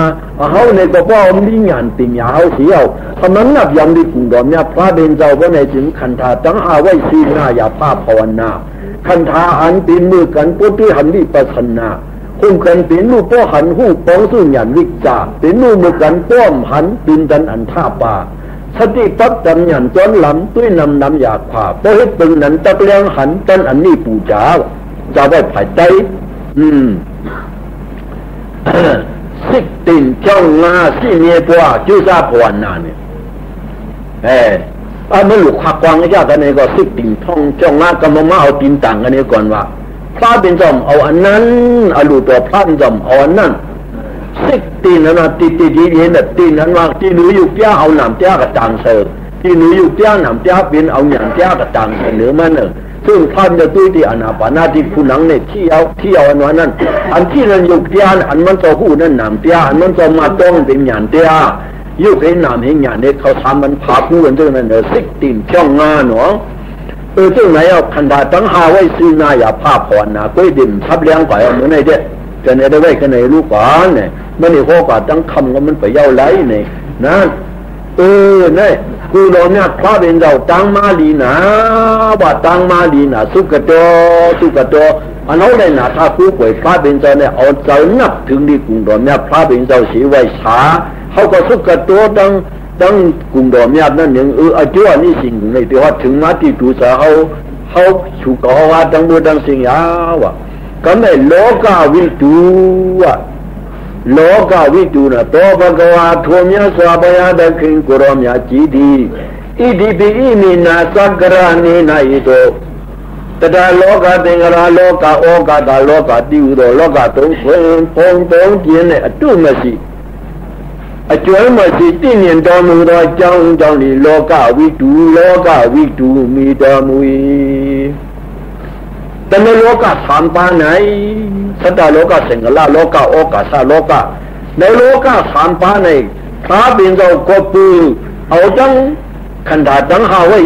เขาในก็ว่ามีงานติ่งยาเขาเสียวเพราะนั้นนับยังดีกุ่มดอมเนี่ยพระเป็นเจ้าว่าในถึงคันธาตั้งอาไว้ซีหน้าอย่าภาพภาวนาคันธาอันตีมือกันปุถุหันวิปัสสนาคุ้มกันเป็นลูกพ่อหันหูป้องสู้หยันวิจาเป็นลูกมือกันป้อมหันปินดันอันท่าป่าสติปัตตัญญันจนหลำด้วยนำอยากขวาเพราะให้ตึงนั้นตะเลียงหันตันอันนี้ปู่จ๋าจะไว้ภายใจสิกตินเจ้างาสิเมียปัวจุซาภาวนาเนี่ยมันหลุดขวางกันยากกันเนี่ยก็สิกตินท่องเจ้างากำมาเอาตินต่างกันเนี่ยก่อนว่าพระเป็นจอมเอาอันนั้นอรูตัวพระเป็นจอมเอาอันนั้นสิกตีนั้นนะตีเห็นแบบตีนั้นว่าที่หนูอยู่เจ้าเอาหนามเจ้ากระตังเสร์ที่หนูอยู่เจ้าหนามเจ้าเป็นเอาหนามเจ้ากระตังเสนอมันเนอะซึ่งท่านจะตุ้ยที่อนาปานาที่ผู้หนังเนี่ยที่เอาอันนั้นอันที่นั้นอยู่เจ้าอันมันจะหูนั่นหนามเจ้าอันมันจะมาต้องเป็นหยานเจ้ายุคให้หนามให้หยานเนี่ยเขาทำมันพาผู้กันเท่านั้นเนอะสิกตีนช่องงานเนาะซึ่งไหนเอาคันธาตั้งหาไว้ซื้อหน้าอย่าภาพภาวนาก้อยดิ่มทับเลี้ยงไปเอาเหมือนในเด็ดจะในได้ไว้กันในลูกก่อนเนี่ยมันนี่ข้อก่าตั้งคำก็มันไปเย้าไหลเนี่ยนะเนี่ยคือเราเนี่ยพระเป็นเราตั้งมาลีนะว่าตั้งมาลีนะสุกโตอันนั้นเลยนะถ้าผู้ป่วยพระเป็นเจ้าเนี่ยเอาเจ้านับถึงดีกลุ่มเราเนี่ยพระเป็นเจ้าสีไว้ช้าเขาก็สุกโตตั้งกลุ่มดอมยาดนั่นหนึ่งอาจ้านี่สิ่งในที่ว่าถึงมาที่ดูสาเขาฉุกเอาว่าตั้งมือตั้งสิ่งยาวะก็ไม่โลกาวิตูนะโตภะคะวะโทมิยสวะปยาตะคิงกุรมยาจีดีอิติปิอิมินาสักรานินาอิโตตถาโลกาเตงราโลกาโอกาตาโลกาติวโตโลกาตงพงเจียนเนี่ยตุมสิအကျွမ်းမရှိတည်မြင်တော်မူသောအကြောင်းကြောင့်ဒီလောကဝိတုမိတော်မူ၏တဏှလောကသံပါ၌သတ္တလောကစင်္ဂလလောကဩကာသလောကในโลกะสามปาในพระเป็นเจ้ากปูเอาจังขันธาจังหาไว้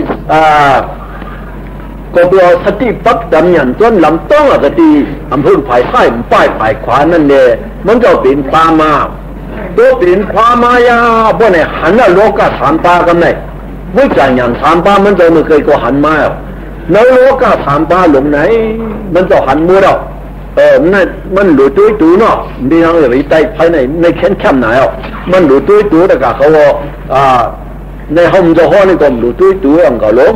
ก็ตัวสติปักดำยันจนลำต้องสติอำเภอภายซ้ายป้ายภายขวานั่นเองมันก็เป็นปามาตัวเป็นความมายาพวกเนี่ยหันแล้วโลกะสามปากันไหนวิจารณ์อย่างสามปามันจะไม่เคยก็หันมาแล้วโลกะสามปาลงไหนมันจะหันมือเรานั่นมันหลุดตัวตัวเนาะมีทางอะไรใจภายในแค่ไหนมันหลุดตัวแต่ก็เขาในห้องจะห้องนี่ก็หลุดตัวอย่างก็ล้ม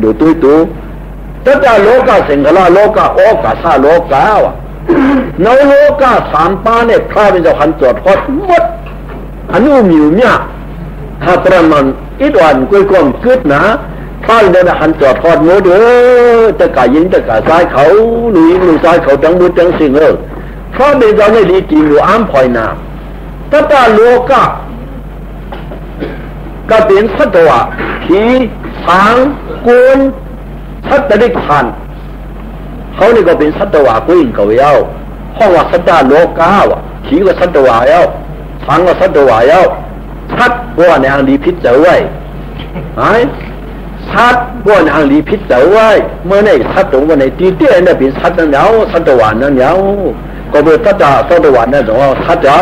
หลุดตัวแต่ถ้าโลกะเสงกะลาโลกะโอกาซาโลกะวะในโลกะสามปาเนี่ยพระเป็นเจ้าขันจอดทอดหมดอันนู้นอยู่เนี่ยถ้าประมาณอีกวันกุ้ยกลมกึศนะพระเดินหันจอดทอดหมดตะกายยิงตะกายซ้ายเขาลุยลุยซ้ายเขาจังบุจังสิ่งพระเป็นเจ้าเนี่ยดีจริงอยู่อ้ามพอยนาถ้าโลกะก็เป็นสัตว์ผีช้างกุล สัตว์ได้ผ่านเขานี่ก็เป็นสัตวะกุ้งเขาเย้าห้องว่าสัตว์โลกาวะขี่ก็สัตวะเย้าช้างก็สัตวะเย้าสัตว์ว่าในทางดีพิษจะไว้ไอ้สัตว์ว่าในทางดีพิษจะไว้เมื่อในสัตว์ตรงวันในตีเตี้ยเนี่ยเป็นสัตว์นั่นเย้าสัตวะนั่นเย้าก็เป็นสัตวะนั่นแต่ว่าสัตว์เย้า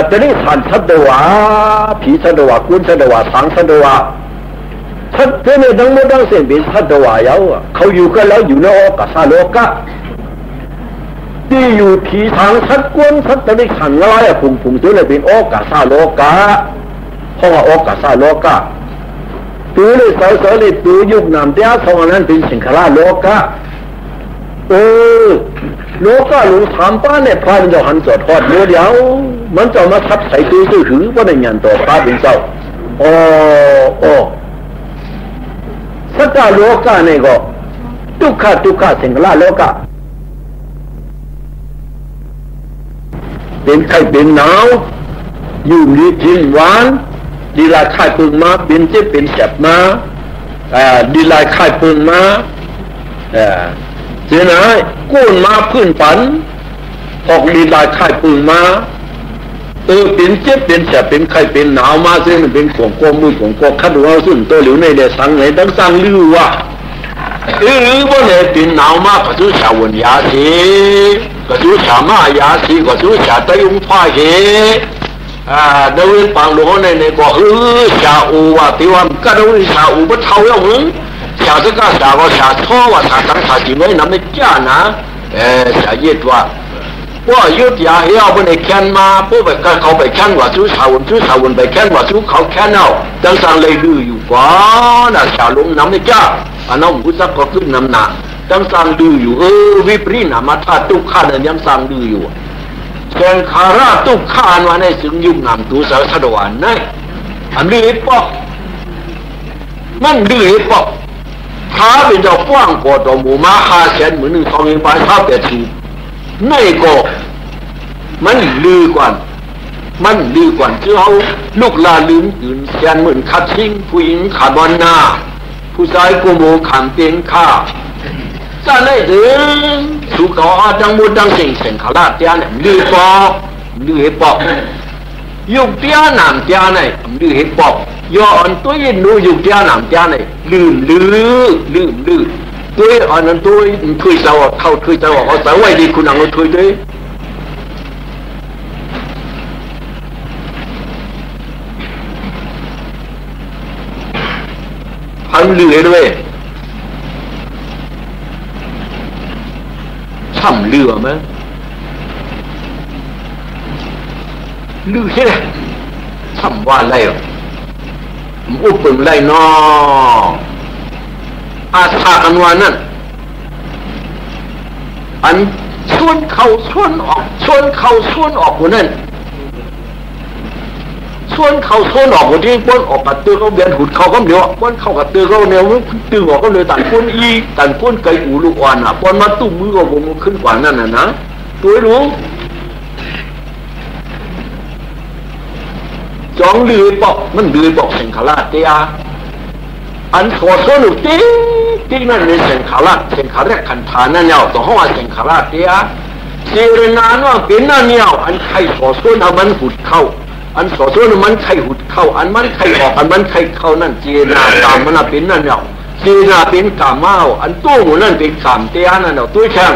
จะได้ผ่านสัตวะผีสัตวะกุ้งสัตวะช้างสัตวะสัตว์เนี่ยทั้งหมดทั้งสิ้นเป็นสัตวะเย้าเขาอยู่กันแล้วอยู่ในโอกาสโลกะที่อยู่ผีทางสัตว์กวนสัตว์จะได้ขันอะไรผงตัวเลยเป็นโอกาสโลกะเพราะว่าโอกาสโลกะตัวเลยสาวๆเลยตัวยุคนำเดียทองนั้นเป็นสิงคลาโลกะโลกะลุงถามป้าเนี่ยพาเป็นเจ้าหันจอดทอดเดียวมันจะมาทับใส่ตัวซื่อหือว่าในงานต่อป้าเป็นเจ้าสัตว์โลกะเนี่ยก็ทุกข์สิงคลาโลกะเป็นไข้เป็นหนาวอยู่ดีกินหวานดีลายไข่ปึงมาเป็นเจ็บเป็นแสบมาดีลายไข่ปึงมาเจ้าหน้าก้นมาพื้นฝันออกดีลายไข่ปึงมาเป็นเจ็บเป็นแสบเป็นไข้เป็นหนาวมาซึ่งมันเป็นของกมือของกขัดหัวซึ่งตัวเหลวในเดสังไหนตั้งสร้างลือว่าหรือว่าเนี่ยเป็นหนาวมากก็จะชาวนยาสีก็จะชามายาสีก็จะชาตะยุงผ้าเหเดินปังหลวงในก็ชาอูว่าที่ว่าก็เดินชาอูก็เท่าอย่างนึงชาจะก็ชาก็ชาท่อว่าชาตั้งชาจีนไว้น้ำไม่จ้านะชาเย็ดว่ายุดยาเหี้ยบนไอ้แค้นมาพวกแบบเขาไปแค้นว่าชูชาวนไปแค้นว่าชูเขาแค้นเอาจังสังเลยดื้ออยู่ก่อนนะชาลงน้ำไม่จ้าอันนั้นผู้สักก็ขึ้นน้ำหนักจังสังดื้ออยู่วิปริณามาธาตุขันยังสังดื้ออยู่แสงขาราตุขันวันในซึ่งยุ่งนำตัวสารสดวันนั่นอันดื้อปอกมันดื้อปอกถ้าเป็นเจ้าฟ้องกอดหมูมา500,000เหมือน1 2 1 8 5 8 ทีนั่นก็มันลือกว่าที่เขาลูกลาลืมตื่นแสนเหมือนคัดทิ้งผู้หญิงขาบอนหน้าผู้ชายกูโมขามเตียงข้าจะได้ถึงสุขอาจังมุดดังสิ่งเสียงขาลาเตียเนี่ยลือปอกยุกเตียหนามเตียเนี่ยลือเห็ดปอกย้อนตัวยินดูยุกเตียหนามเตียเนี่ยลืมตัวอันนั้นตัวคุยสาวเขาคุยสาวเขาสาวไว้ดีคุณนังเราคุยด้วยพันลือด้วยช่ำลือมั้ยลือใช่ไหมช่ำว่าอะไรอุปนไรนออาสากันวันนั้นอันชวนเข้าชวนออกคนนั้นชวนเข้าชวนออกคนที่ป้นออกกับตือเขาเบียนหุดเขาก็เดี๋ยวป้นเข้ากับตือเขาเนี่ยตือออกก็เลยตัดป้นไก่อูลูกอ่อนป้นมาตุ้มมือก็วงขึ้นกว่านั่นนะตัวรู้จองลือปอกมันลือปอกเสียงขลาดเตียอันขอโซนุติ๊กนั่นในเสียงขาลาดเสียงขาแรกขันฐานนั่นเนี่ยต่อห้องเสียงขาลาดเดียเจรนานว่าเป็นนั่นเนี่ยอันใครขอโซนมันหุดเข้าอันขอโซนมันใครหุดเข้าอันมันใครออกอันมันใครเข้านั่นเจนาตามมันเป็นนั่นเนี่ยเจนาเป็นกาเมาอันตู้หมูนั่นเป็นกามเตียนั่นเนี่ยตู้แข็ง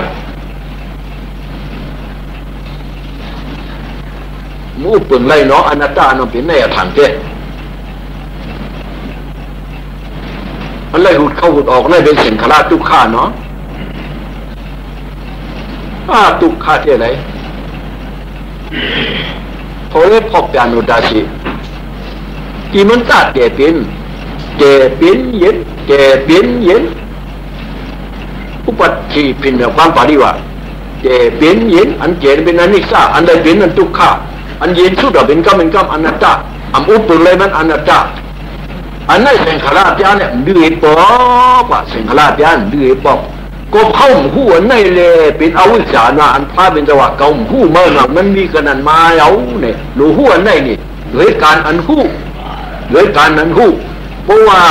มูปืนไล่เนาะอนัตตาเนาะเป็นในทางเต้มันไล่หุดเข้าหุดออกไล่เป็นเสียงขลาดทุกข้าเนาะทุกข้าที่ไหนพอเล่นพบยานุดาชิที่มันตัดเย็นอุปัชชีพินเนี่ยความปาริวะเย็นอันเจเป็นอนิจจาอันใดเป็นอันทุกข้าอันเย็นสุดเป็นกรรมอนัตตาอันอุปเลยมันอนัตตาอันนั้นเสียงขลาดยาเนี่ยดื้อปอกว่าเสียงขลาดยานดื้อปอกก็เข้าหูอันในเลยเป็นอวิชชานะอันพาเป็นจังหวะเก่าหูเมื่อหนักมันมีขนาดมาเอาเนี่ยรู้หูอันในนี่เลยการอันหูเพราะว่า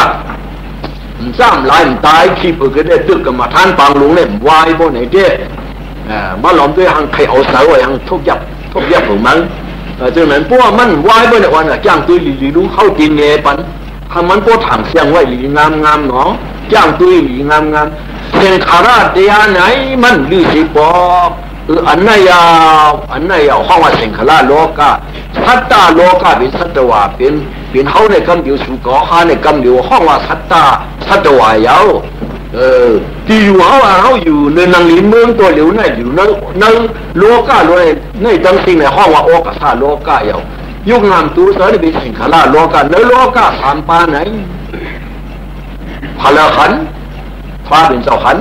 ซ้ำหลายตายขี้เพื่อก็ได้ตึกกับมาท่านปางหลวงเนี่ยวายบ่ไหนเด้บ้านหลอมด้วยหังใครเอาเสาไว้หังทุกยับผมมั้งจากนั้นพวกมันวายบ่เนี่ยวันน่ะจ้างตัวหลีรู้เข้าตีนเงปันทำมันพวกถังเสียงไว้หลีงามเนาะจ้างตัวหลีงามเสียงขาราเดียไหนมันลือสิปอบอันไหนยาวห้องว่าเสียงขาราโลกาสัตตาโลกาเป็นสัตวาเป็นเขาในกำเดียวสุกเขาในกำเดียวห้องว่าสัตวายาวที่อยู่เขาอยู่ในนังลินเมืองตัวเหลียวในอยู่ในโลกาเลยในจังสิ่งในห้องว่าโอกาสโลกายาวยุคงามตัวเสือได้เป็นสิ่งขาราโลกาในโลกาสามปาไหนพลขันพระเป็นเจ้าขัน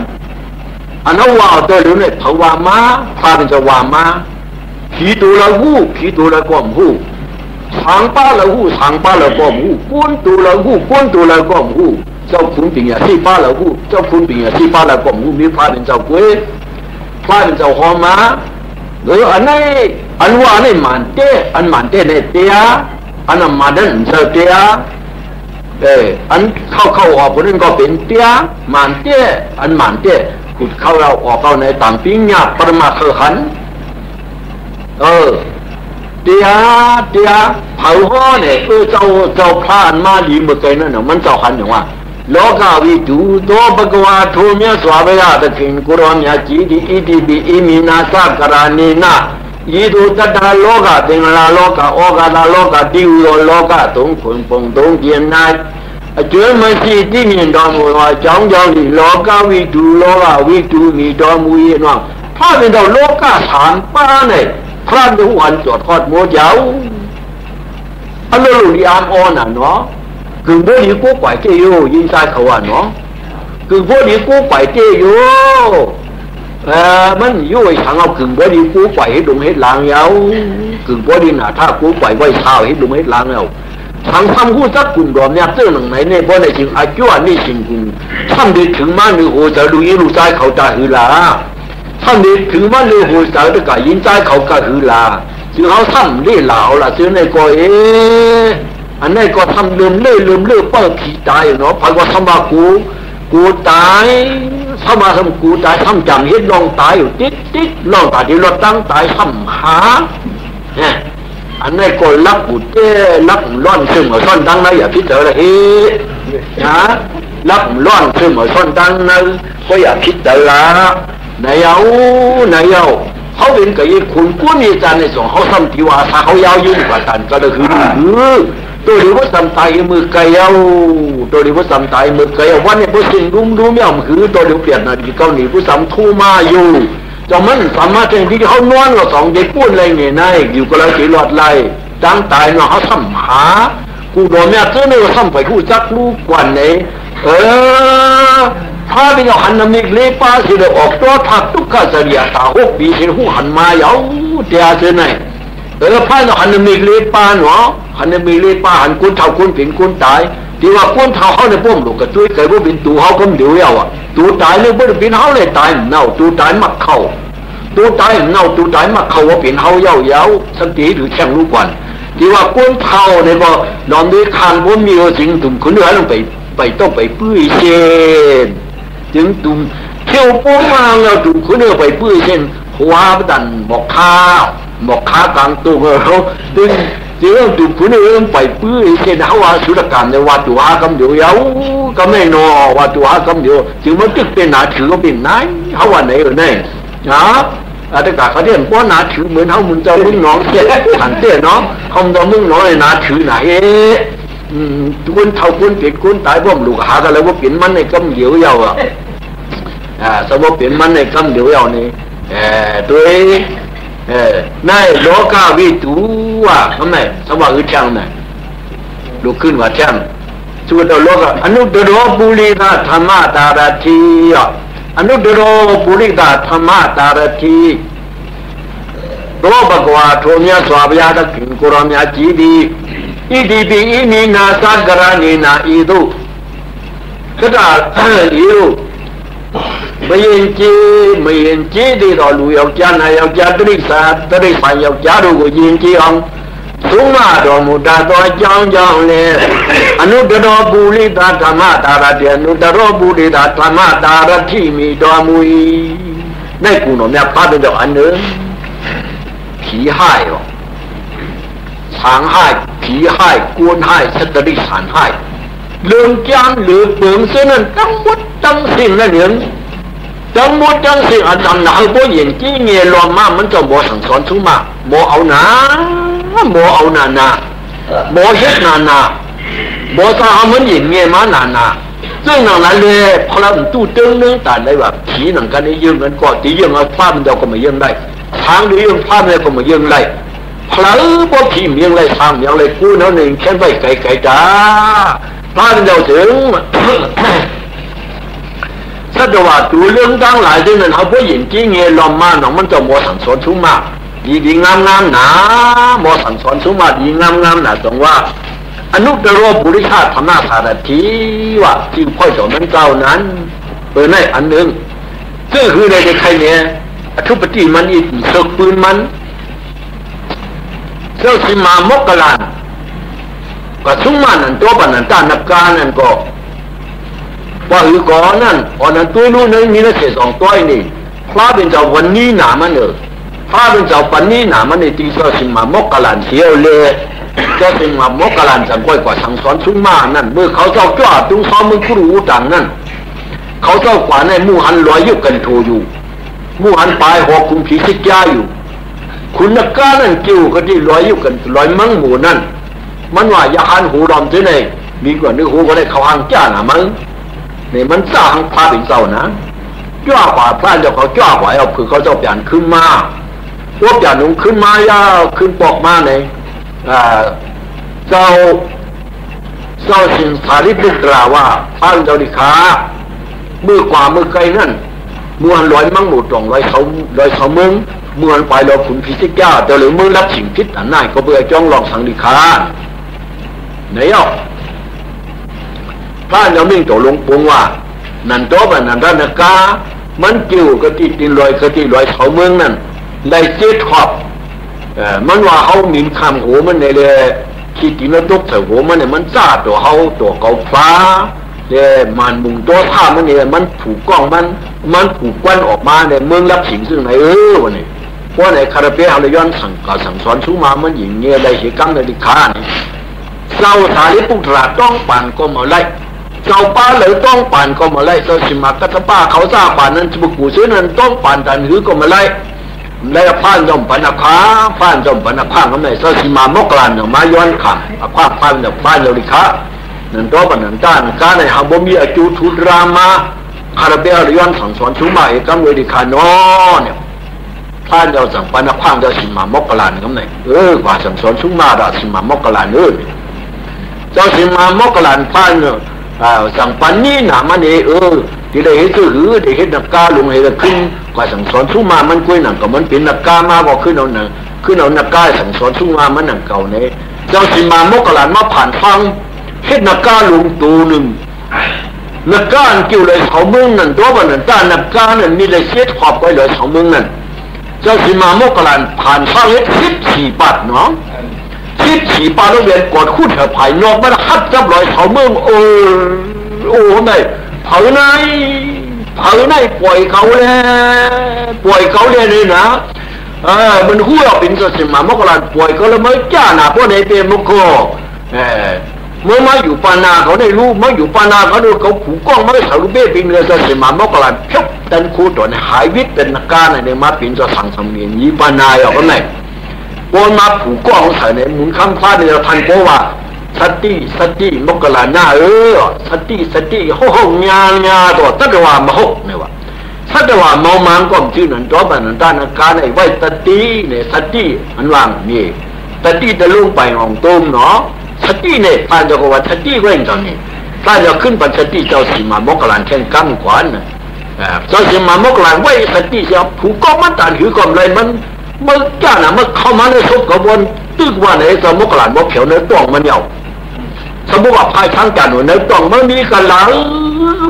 อันนั้นว่าตัวเหลียวในภาวามาพระเป็นเจ้าวามาผีตัวละหูผีตัวละก้มหูทางป้าละหูทางป้าละก้มหูก้นตัวละหูก้นตัวละก้มหูเจ้าคุณเป็นอย่างที่ป้าละหูเจ้าคุณเป็นอย่างที่ป้าละก้มหูมีพระเป็นเจ้ากุ้ยพระเป็นเจ้าหอมาหรืออันนี้อันว่าในมันเตอันมันเตในเตียอันนั้นมาดันเจ้าเตียอันเข้าออกคนนั้นก็เป็นเตียมันเตอันมันเตขุดเข้าเราออกเข้าในต่างปิ้งหยาบปรมาเถหันเตียเผาห่อเนี่ยเจ้าพระอันมาดีเมื่อไงนั่นน่ะมันเจ้าขันอย่างว่าโลกาวิจูโตปะกวาโทเมียสวาเวะตะคินกุรอมยาจีดีอิติบิอิมินาสักการานีนายีดูตัดดาโลกาเตงลาโลกาโอกาดาโลกาดิวโลกาตงขุนปงตงเจียนนายเจอมาสิที่มีดอมว่าจ้องดีโลกาวิจูมีดอมวีน้องพระเป็นดาวโลกาสามป้าเนี่ยพระดูหันจอดทอดโมเจ้าอันนั้นลูกยามอ่อนน่ะเนาะกึ่งพวกนี้กู้ไปเจโยยิงใส่เขาว่าเนาะกึ่งพวกนี้กู้ไปเจโยมันยุ่ยทางเอากึ่งพวกนี้กู้ไปให้ดุมให้ล้างยาวกึ่งพวกนี้น่ะถ้ากู้ไปไว้เช้าให้ดุมให้ล้างเอาทางทำกู้จักกุ่นดอมเนี่ยเจ้าหนังไหนเนี่ยเพราะในจริงอายุอันนี้จริงกุ่นทำดีถึงมาหนึ่งโหจะดูยิ่งรู้ใจเขาตาหือลาทำดีถึงมาหนึ่งโหจะได้กะยินใจเขากะหือลาจึงเขาทำเล่เหล่าละจึงในก็อันนี้ก็ทำลืมเลื่อเปิดขี้ตายเนาะพันว่าทำมากูตายทำมาทำกูตายทำจำเห็นลองตายอยู่ติ๊กลองตายที่รถตั้งตายทำหาเนี่ยอันนี้ก็รักกูเจ้รักร้อนซึ่งมาซ่อนดังนะอย่าพิจารณานะรักร้อนซึ่งมาซ่อนดังนะก็อย่าพิจารณานายเอาเขาเป็นกับยี่คุณกู้นี่จานในสองเขาทำที่ว่าถ้าเขายาวยืนกว่ากันก็เลยคือตัวเดียวว่าทำตายมือไกลเอาตัวเดียวว่าทำตายมือไกลเอาวันนี้พอสิ่งรู้ไม่เอาคือตัวเดียวเปลี่ยนนาทีเกาหลีผู้สำทูมาอยู่จะมันสามารถที่เขานอนเราสองเด็กพูดอะไรเงี้ยนายอยู่ก็เลยจีรอดไล่จังตายเนาะเขาทำหากูโดนเนี่ยเจ้าเนี่ยทำไปกูจักลูกกว่าไหนถ้าเป็นเอาหันน้ำมิกเลี้ยป้าสิเดออกตัวทับทุกข้าเสียตาหกปีเห็นหูหันมาเยาเดียเจไหนพายเอาหันน้ำมิกเลี้ยป้าเนาะหันน้ำมิกเลี้ยป้าหันกุ้นเท่ากุ้นผิงกุ้นตายที่ว่ากุ้นเท่าเขาในป้อมลูกกระจุยเกิดว่าเป็นตัวเขาก็เดียวเอาอ่ะตัวตายเนี่ยว่าเป็นเขาเลยตายเน่าตัวตายมักเข่าตัวตายเน่าตัวตายมักเข่าว่าเป็นเขาเย้าสันติหรือแข่งลูกวันที่ว่ากุ้นเท่าเนี่ยว่านอนด้วยคานว่ามีสิ่งตุ่มขุนเหนือลงไปต้องไปปื้ยเช่นจึงตุ่มเที่ยวป้องมาเราตุ่มขุนเหนือไปปื้ยเช่นหัวดันบอกข้ากลางตัวเขาจึงตุ่มขุนเหนือไปปื้ยเช่นเขาว่าสุรการในวัดตัวกำเดียวเย้าก็ไม่นอวัดตัวกำเดียวจึงมันจึงเป็นหนาถือก็เป็นนายเขาว่าไหนเนี่ยนะอาจารย์เขาเรียกว่าหนาถือเหมือนเขามึงจะมึงน้องเสียหันเสียเนาะเขาจะมึงน้อยหนาถือไหนคนเท่าคนเปลี่ยนคนตายบ่มลูกหากันแล้วว่าเปลี่ยนมันในกำเดียวเยาอ่ะสมมติเปลี่ยนมันในกำเดียวเยานี่ตัวนายโลกาวิตูว่ะทำไมสวัสดิ์ช่างไหนลุกขึ้นว่าช่างสุดโลกอนุตตรปุริตธรรมตารทีอนุตตรปุริตธรรมตารทีโลภกวาโทเมียสวาบยาตะกิงกุรามยาจีดีอิติปิอิมินาสักการานีนาอิดุก็ได้อยู่ไม่เห็นจีดีต่อลูกยาวจานายาวจาตริสานยาวจาดูก็ยินจีอง สุมาดอมุตาตัวจังจังเลยอนุตรบุริตาธรรมตาระเดียอนุตรบุริตาธรรมตาระที่มีดอมุยในกูหนุ่มเนี่ยพาเป็นดอกอันนึงผีให้หรอช้างให้ผีให้กวนให้สตรีสารให้เรื่องจานหรือเปลืองเส้นนั้นทั้งหมดทั้งสิ้นนั่นเองทั้งหมดทั้งสิ้นอาจารย์หนาผู้หญิงที่เงี้ยรอมามันจะโมสั่งสอนทุกมาโมเอาหนาโมเอานานาโมเฮ็ดนานาโมสามันหญิงเงี้ยมานานาซึ่งนั่นเลยพลังตู้เติงนึงแต่ได้แบบผีหนังกันนี่ยืมกันก็ตียืมเอาผ้ามันเดียวก็มายืมได้ทางดียืมผ้ามันก็มายืมได้พลังพวกผีมีอะไรทำอย่างไรกูนั่นเองแค่ไปไกลๆจ้าผ้ามันเดียวถึงถ้าจะว่าดูเรื่องตั้งหลายที่นั่นเขาผู้หญิงที่เงี้ยลอมมาหนองมันจะโมสั่งสอนชุ่มมากดีงามหนาโมสั่งสอนชุ่มมากดีงามหนาตรงว่าอนุตตรบุริชาธรรมสารถีว่าที่พ่อเจ้านั้นเจ้านั้นในอันหนึ่งซึ่งคือในใครเนี่ยอธิปติมันอีกเสกปืนมันเจ้าสิมามกลานก็ชุ่มมานั่นตัวปนันตานักการนั่นก็ว่าหือก่อนนั่นอ่อนนั้นตัวนู้นมีนักเสียสองตัวนี่พระเป็นเจ้าวันนี้หนามันเนอะพระเป็นเจ้าปันนี้หนามันในที่เจ้าสิมามกลานเสียวเลยเจ้าสิมามกลานสังก้อยกว่าสั่งสอนชุ่มมานั่นเมื่อเขาเจ้าจ้าตุงซ้อมมือครูต่างนั่นเขาเจ้ากว่าในมู่หันลอยยุบกันโทอยู่มู่หันปลายหอกคุมผีสิกยาอยู่คุณนักการนั่นเกี่ยวกันที่ลอยยุบกันลอยมั่งหมู่นั่นมันว่าอย่าหันหูดอมที่ไหนมีกว่านึกหูก็ได้เขาหางจ้าหนามั้งเนี่ยมันสร้างพาถึงเจ้านะจ้ากว่าพระเจ้าเขาจ้ากว่าเอาคือเขาเจ้าเปลี่ยนขึ้นมาว่าเปลี่ยนลงขึ้นมายาขึ้นปอกมาเนี่ยเจ้าสิงสาริบุตรว่าพระเจ้าดิขามือกว่ามือไกลนั่นมวนลอยมั่งหมู่ตรงลอยเขาเมืองมวนไปเราขุนพิจิกาแต่หรือมือรับสิ่งพิษอันนั้นก็เบื่อจ้องลองสังดิขาไหนอ่ะพระเจ้ามิ่งตัวลงปงว่านั่นโตบันนันทนากามันเกี่ยวกับที่ดินลอยกับที่ลอยเขาเมืองนั่นได้เจ็ดขอบมันว่าเขามีคำหัวมันในเลยคิดที่มันตกใส่หัวมันเนี่ยมันจ้าตัวเขาตัวเกาฟ้าเนี่ยมันมุงตัวท่ามันเนี่ยมันผูกกล้องมันผูกควันออกมาเนี่ยเมืองรับสิ่งซึ่งไหนวันนี้เพราะในคาราเบลเลยย้อนสั่งสอนชูมามันหญิงเงี้ยได้เหตุการณ์ในดิคาเนี่ยเจ้าสารีปุตระต้องปั่นก็มาไล่เจ้าป้าเลยต้องปั่นก็มาไล่เจ้าสิมากัตป้าเขาซาปั่นนั้นบุกบูซื้อนั้นต้องปั่นแต่หือก็มาไล่แล้วผ่านจอมปนักข้าผ่านจอมปนักข้างก็ไม่เจ้าสิมามกลานเนี่ยมาย้อนขับผ่านจากผ่านเราดิคะนั่นตัวปนันต้านการในหางบ่มีอาจูทุดรามาคาราเบลย้อนสั่งสอนชูมาเอกำเวดิคานอเนี่ยผ่านเราสั่งปนักข้างเจ้าสิมามกลานก็ไม่กว่าสั่งสอนชูมาเราสิมามกลานเจ้าสิมามกลานผ่านสั่งปันนี้หนามันที่ได้เห็นคือได้เห็นนักกาลงให้ขึ้นกว่าสั่งสอนชูมามันกุ้ยหนังก็มันเป็นนักกามาบอกขึ้นเอานักกาสั่งสอนชูมามันหนังเก่าเนี่ยเจ้าสิมามกลานมาผ่านฟังเห็นนักกาลงตัวหนึ่งนักกาเกี่ยวเลยเขาเมืองนั่นตัวบันนั้นต้านักกานั่นมีเลยเสียขอบไว้เลยเขาเมืองนั่นเจ้าสิมามกลานผ่านฟังเฮ็ด14 บาทเนาะ14 บาทแล้วเวียนกดคู่เถอะภายนอกมันฮัดจับลอยเขาเมืองโอ้ไหนเผาไหนปล่อยเขาเลยนะมันหัวเป็นเสมามกราปล่อยเขาแล้วไม่จ้าหนาเพราะในเต็มมุกโคเมื่อมาอยู่ปานาเขาได้รู้มาอยู่ปานาเขาดูเขาผูกกล้องมาได้สาวลูกเบ้เป็นเรือเสมามกราชกดันคู่ตัวในหายวิทย์เป็นนักการในมาเป็นจะสั่งสำเนียงยีปานาอย่างก็ไหนโอนมาผูกกล้องใส่ในมุนคำฟ้าในพันโกว่าสติมกราหน้าสติโหงาตัวตัดว่ามาหกเนี่ยว่าสัตว่าเมามันก็ชื่อนั่นตัวบันนั้นด้านอาการไอ้ไว้สติเนี่ยสติอันว่างนี่สติจะลงไปของต้มเนาะสติเนี่ยท่านจะบอกว่าสติเว้นตอนนี้ท่านจะขึ้นปัญสติเจ้าสีมามกราแข่งกั้งขวานเจ้าสีมามกราไว้สติเจ้าผูกก็มันตันหือกลมเลยมันจ้าน่ะมันเข้ามาในศพกระบวนตึกว่าไหนเจ้ามกราบอกเขียวเนื้อต้องมันเหี่ยวสมมติว่าภายทางการหัวเนื้อต้องมันมีกันหลัง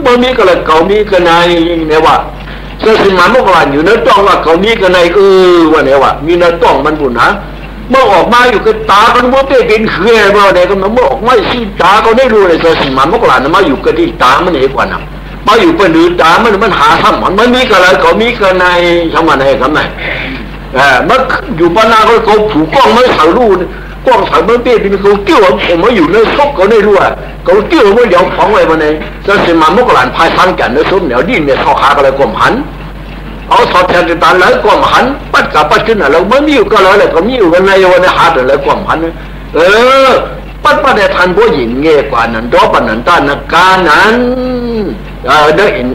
มันมีกันเก่ามีกันในเนี่ยว่าเจ้าสิมามกราอยู่เนื้อต้องว่าเขามีกันในว่าเนี่ยว่ามีเนื้อต้องมันบุญนะ เมื่อออกมาอยู่กับตาก็ว่าเป็นเขื่อนมาเนี่ยก็เมื่อออกมาสิตาก็ได้รู้เลยสิมันเมื่อก่อนมาอยู่กับที่ตามันเองกว่านะมาอยู่เป็นดื้อตามันหาทำมันมีกันอะไรก็มีกันในทำอะไรกันไหนมันอยู่ปนาเขาผูกกล้องไม่ถ่ายรูปกล้องถ่ายมันเป็นเขาเกี่ยวผมมาอยู่ในซอกเขาได้รู้อ่ะเขาเกี่ยวมันเดี๋ยวของอะไรมาเนี่ยสิมันเมื่อก่อนพายทางกันในซุ้มเดี๋ยวดิ้นเนี่ยเขาหาอะไรกลมหันเอาสอดแทนตาแล้วกลมหันปัดกับปัดขึ้นอะไรมันมีอยู่ก็แล้วก็มีอยู่กันในวันนี้หาอะไรกลมหันปัดได้ทันผู้หญิงเงี้ยกว่านั้นรบปันนั้นตานการนั้นได้อิน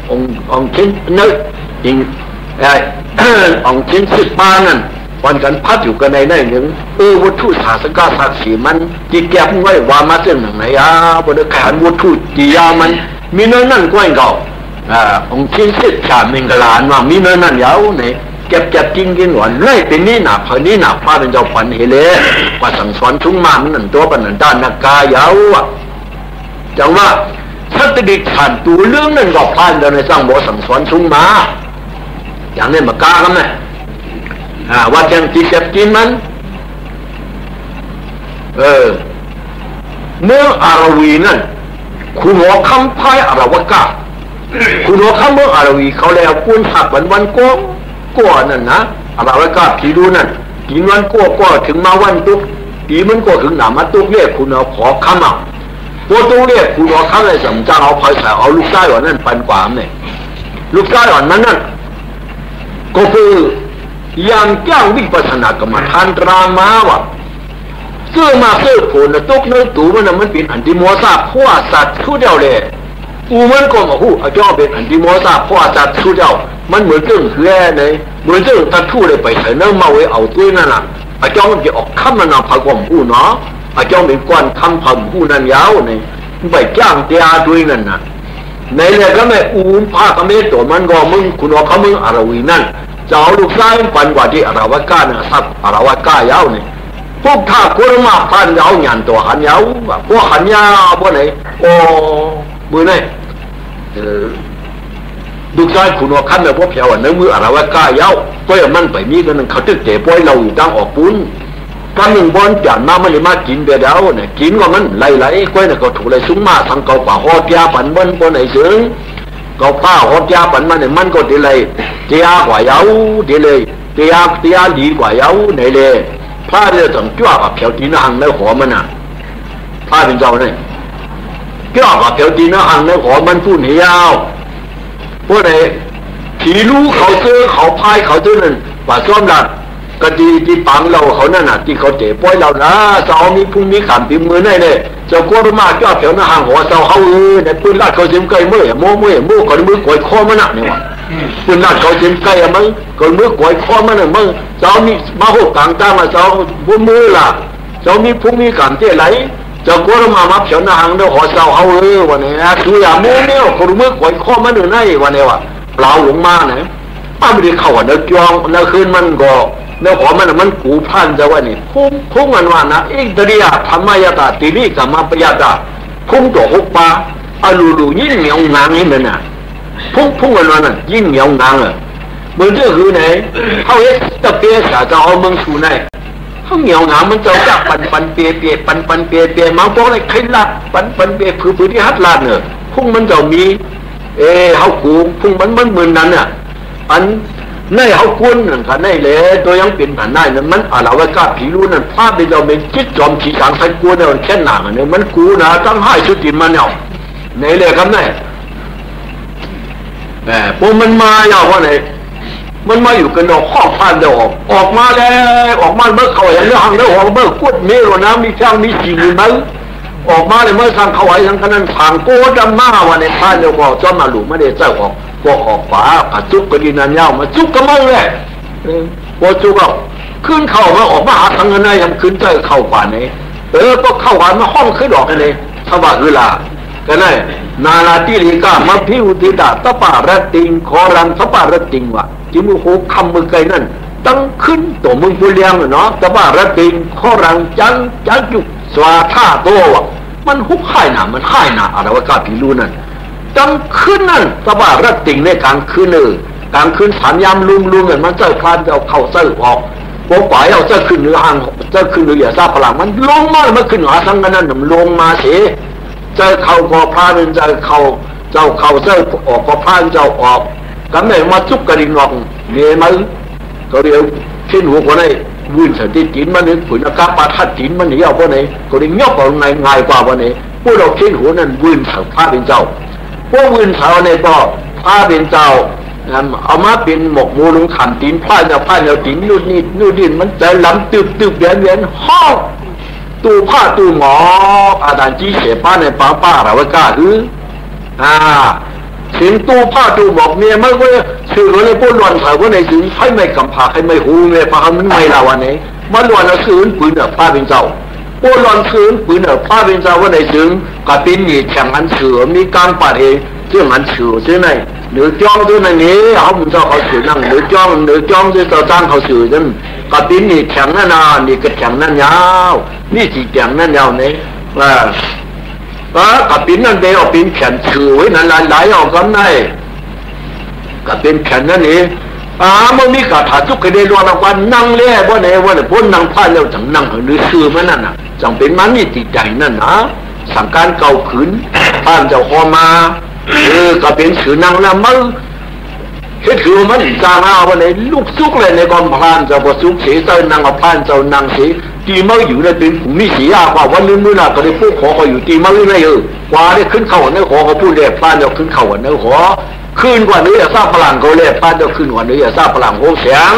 องชิ้นนึกอินองชิ้นสิบปานั่นวันกันพัดอยู่กันในหนึ่งวัตถุศาสกาศักดิ์ศรีมันจีแก็บไว้ว่ามาเส้นหนึ่งไหนบนแขนวัตถุจียามันมีเนื้อนั่นก้อยเก่าองชิ้นสิบชามิงกลานว่ามีเนื้อนั่นยาวเนี่ยเก็บกินหวานเลยเป็นนี่หนาพอนี่หนาพาเป็นเจ้าขวัญเฮเลว่าสั่งสอนชุ่มมามันนั่นตัวปันนั่นด้านนักกายาวจังว่าถ้าติดขันตัวเรื่องนั้นก็พานเราในสร้างบ่สั่งสอนชุ่มมาอย่างนี้มากากันไหมว่าแกงเก็บกินมันเมื่ออารวีนั่นคุณหัวคำพายอารวกาคุณหัวคำเมื่ออารวีเขาแล้วปุ้นหักวันก้อนนั่นนะอารวกาผีดูนั่นกินวันก้อถึงมาวันตุ๊กปีมันก็ถึงหนามาตุ๊กเรียกคุณเอาขอคำอ่ะตัวตุ๊กเรียกคุณเอาคำอะไรสำจังเอาพายใส่เอาลูกไส้หวานนั่นปันกว่าเนี่ยลูกไส้หวานนั่นก็คืออย่างจ้างวิปัสสนากรรมฐานรามาวะเสื้อมาเสื้อผลตุกเนื้อตูมันเป็นอันติโมซาพวกสัตว์สู้เดียวเลยมันก็มาหูอาจารย์เป็นอันติโมซาพวกสัตว์สู้เดียวมันเหมือนเรื่องแร่เลยเหมือนเรื่องตัดทู่เลยไปใส่เนื้อมาไว้เอาตัวนั่นน่ะอาจารย์มันจะออกคำมันนำผักผมหูเนาะอาจารย์เป็นก้อนคำผักหูนั่นยาวเนี่ยไปจ้างเตียด้วยนั่นน่ะในเลยก็ไม่ผ้าก็ไม่ตัวมันก็มึงคุณเอาเขามึงอารวีนั่นจะเอาลูกไส้ปันกว่าที่อาราวก้าเนี่ยสับอาราวก้ายาวเนี่ยพวกท่ากุรมาพันยาวหยันตัวหันยาวพวกหันยาวพวกไหนโอ้มือไหนลูกไส้คุณว่าขั้นแบบพวกเพียวเนื้อมืออาราวก้ายาวก็อย่างมันไปมีกันนึงเขาตึกเจ๋ป่วยเราอยู่ตั้งออกปุ้นกันหนึ่งบอลจานมาไม่ได้มากินเดียวเนี่ยกินก็มันไหลก้อยเนี่ยก็ถูกเลยซุ้มมาทางเกาป่าฮอดยาปันบนบนไหนถึงก็ผ้าฮอดยาปันมันเนี่ยมันก็ดีเลยเจียกว่าเย้าดีเลยเจียดีกว่าเย้าไหนเลยผ้าเนี่ยต้องจ้ากับเผียวตีนหังในหัวมันน่ะผ้าเป็นเจ้าเนี่ยจ้ากับเผียวตีนหังในหัวมันพูดเหนียวพวกไหนผีรู้เขาเจอเขาพายเขาเจอนั่นป่าซ้อมดัดก็ดีที่ปังเราเขานั่นน่ะที่เขาเจ็บป่วยเรานะเจ้ามีพุ่งมีขามปีมือได้เลยเจ้ากัวมาจ้าเผียวหน้าหังหัวเจ้าเขาในปืนลาดเขาเสียมไก่เมื่อโม่ก่อนมือกวยคอมันน่ะเนี่ยวะปืนลาดเขาเสียมไก่มึงก่อนมือกวยคอมันน่ะมึงเจ้ามีมาหกกลางตามาเจ้าพุ่งมือล่ะเจ้ามีพุ่งมีขามเจ๊ไหลเจ้ากัวมาเผียวหน้าหังเดี๋ยวหัวเจ้าเขาวันนี้นะคืออย่าโม่เนี่ยก่อนมือกวยคอมันหนึ่งในวันนี้วะเปล่าหลงมาเนี่ยป้าไม่ได้เข้าเนื้อจองเนื้อคืนมันก็เนื้อหัวมันกูพันจะว่านี่พุ่งมันว่านะเอกตรียธรรมายตาติริกัมมาปยาตาพุ่งตัวหกปาอลูยิ่งเหนียวงางนี่มันน่ะพุ่งมันว่านั่นยิ่งเหนียวงางเลยมันจะคือไหนเขาเอ๊ะตะเปียสาจะเอาเมืองสู่ไหนเขาเหนียวงางมันจะจับปันเปียปันเปียมาพวกอะไรใครละปันเปียผือที่ฮัดลาดเนี่ยพุ่งมันจะมีเขากูพุ่งมันเหมือนนั้นน่ะอันในเขาคุ้นนั่นค่ะในเลยตัวยังเป็นผ่านได้นั่นมันอะไรว่าก้าผีรู้นั่นภาพที่เราเป็นจิตจอมขีสังใส่กูเนี่ยมันแค่หนาเนี่ยมันกูนะตั้งให้ชุดติมันเนี่ยในเลยครับเนี่ยพวกมันมาอย่างว่าไหนมันมาอยู่กันดอกข้อพันเดียวออกมาแล้วออกมาเมื่อเขาอย่างเรื่องเรื่องของเมื่อกุดมีหรอนะมีช่างมีสิ่งมีมั้งออกมาเลยเมื่อทางเขาไว้ทางขนาดทางโก้ดำมาวันในพันเดียวก็จอมมาหลุมไม่ได้เจ้าของพวกออกฝาผัดจุกกระดินันยาวมาจุกกระมังเลยพอจุกเอาขึ้นเข่ามาออกมาหาทางเงินได้ยังขึ้นใจเข่าป่านนี้ก็เข้าหวานมาห้องขึ้นออกกันเลยสวัสดิ์เวลากันเลยนาลาติลิกามาพิวติดาตปาระติงขอรังตปาระติงวะจิมุโหคำมือไกนั่นตั้งขึ้นตัวมึงผู้เลี้ยงเนาะตปาระติงขอรังจังจุกสวาท่าโตวะมันหุบไข่หนามันไข่หนาอะไรวะกาพิรูนั่นตั้งขึ้นนั่นสบายรักติ่งในกลางคืนกลางคืนสามยามลุงเงินมันเจ้าคลานจะเอาเข่าเสื้อออกโอ พวกฝ่ายเราจะขึ้นหรือห่างจะขึ้นหรืออย่าทราบพลังมันลงมามันขึ้นหาสังกันนั่นมันลงมาเสียเจ้าเขาก็พาเป็นเจ้าเขาเจ้าออกก็พาเจ้าออกกันไม่มาจุกกระดิ่งหรอกเนี่ยมันก็เดี๋ยวขึ้นหัวคนไหนวิ่งเสด็จจีนมันนี่ผุนอากาศปาทัดจีนมันนี่เอาคนไหนก็ได้ยกเอาง่ายกว่าวันนี้พวกเราขึ้นหัวนั่นวิ่งเสาพาเป็นเจ้าพวกวิ่งเสาเนี่ยก็พาเป็นเจ้าเอามาเป็นหมกมูลงขันตีนพลาดเอาตีนนู่นนี่มันใจล้ำตึบเวียนห้องตู้ผ้าตู้หมออาจารย์จีเสียป้าในป้าเราไว้กล้าคือสิงตู้ผ้าตู้หมอกเมียมันก็สื่อคนในพวกหลอนเผาคนในสื่อให้ไม่กำพาให้ไม่หูเมียพามันไม่ละวันนี้มันหลอนเอาสื่อปืนป้าเป็นเจ้าพวกหลอนสื่อปืนป้าเป็นเจ้าวันในสื่อกับปีนี้แข่งกันสื่อมีการปาดเองเรื่องอันสื่อใช่ไหมหรือจ้องด้วยในนี้เขาบุญเจ้าเขาสื่อนั่งหรือจ้องด้วยต่อต้านเขาสื่อนั่นกับปีนี้แข่งนั่นนานนี่ก็แข่งนั่นยาวนี่จีแข่งนั่นยาวเนี่ยกับปีนั่นเดียวปีนแข่งสื่อไว้นั่นหลายออกกันได้กับปีนแข่งนั่นนี่มันมีกระถาทุกข์ได้รอละวันนั่งเล่ว่าไหนพ้นนั่งพลาดแล้วจังนั่งหรือสื่อมันนั่นน่ะจังเป็นมันนี่ติดใจนั่นนะสั่งการเก่าขืนท่านเจ้าคอมาก็เป็นสื่อนั่งแล้วมันคือมันจางเอาวันไหนลูกซุกเลยในกองพลานเจ้าบซุกเสียเจ้านั่งเอาพลานเจ้านั่งเสียตีเมื่ออยู่ในเป็นผู้มีสีอาว่าวันนู้นน่ะก็ได้พูดขอเขาอยู่ตีเมื่อนี่กว่าได้ขึ้นเข่าเนื้อขอเขาพูดเรียบพลานเจ้าขึ้นเข่าเนื้อขอขึ้นกว่านี้อย่าทราบพลังเขาเรียบพลานเจ้าขึ้นกว่านี้อย่าทราบพลังโหเสียง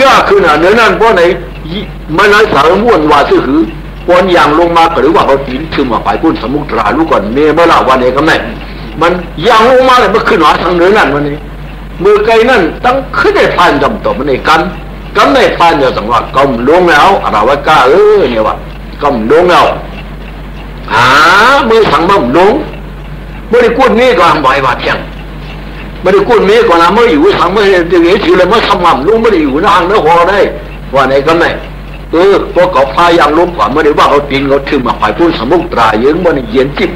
ก็ขึ้นเนื้อนั่นเพราะไหนมันน้อยสารม้วนว่าซื่อหือวันอย่างลงมาหรือว่าเขาตีนขึ้นมาไปพุ่นสมุทราลูกก่อนเมื่อละวันนี้ก็ไม่มันอย่างลงมาเลยมันขึ้นมาทางเนื้อนั่นวันนี้มือไกลนั่นตั้งขึ้นในพันจำต่อมันในกันในพันเนี่ยสังว่ากำลงแล้วอะไรวะก้าเนี่ยว่ากำลงแล้วมือสั่งมั่งลงไม่ได้กู้นี้ก็ทำบ่อยว่าเที่ยงไม่ได้กู้นี้ก็นะเมื่ออยู่สั่งเมื่อเดี๋ยวนี้ถือเลยเมื่อทำมั่งลงไม่ได้อยู่นั่งเนื้อหัวได้ว่าไหนกันไหนพวกเขาพายังลงกว่าเมื่อได้ว่าเขาตีนเขาถึงมาฝ่ายพุ่นสมุทรตราเยื้องมันเย็นจิบ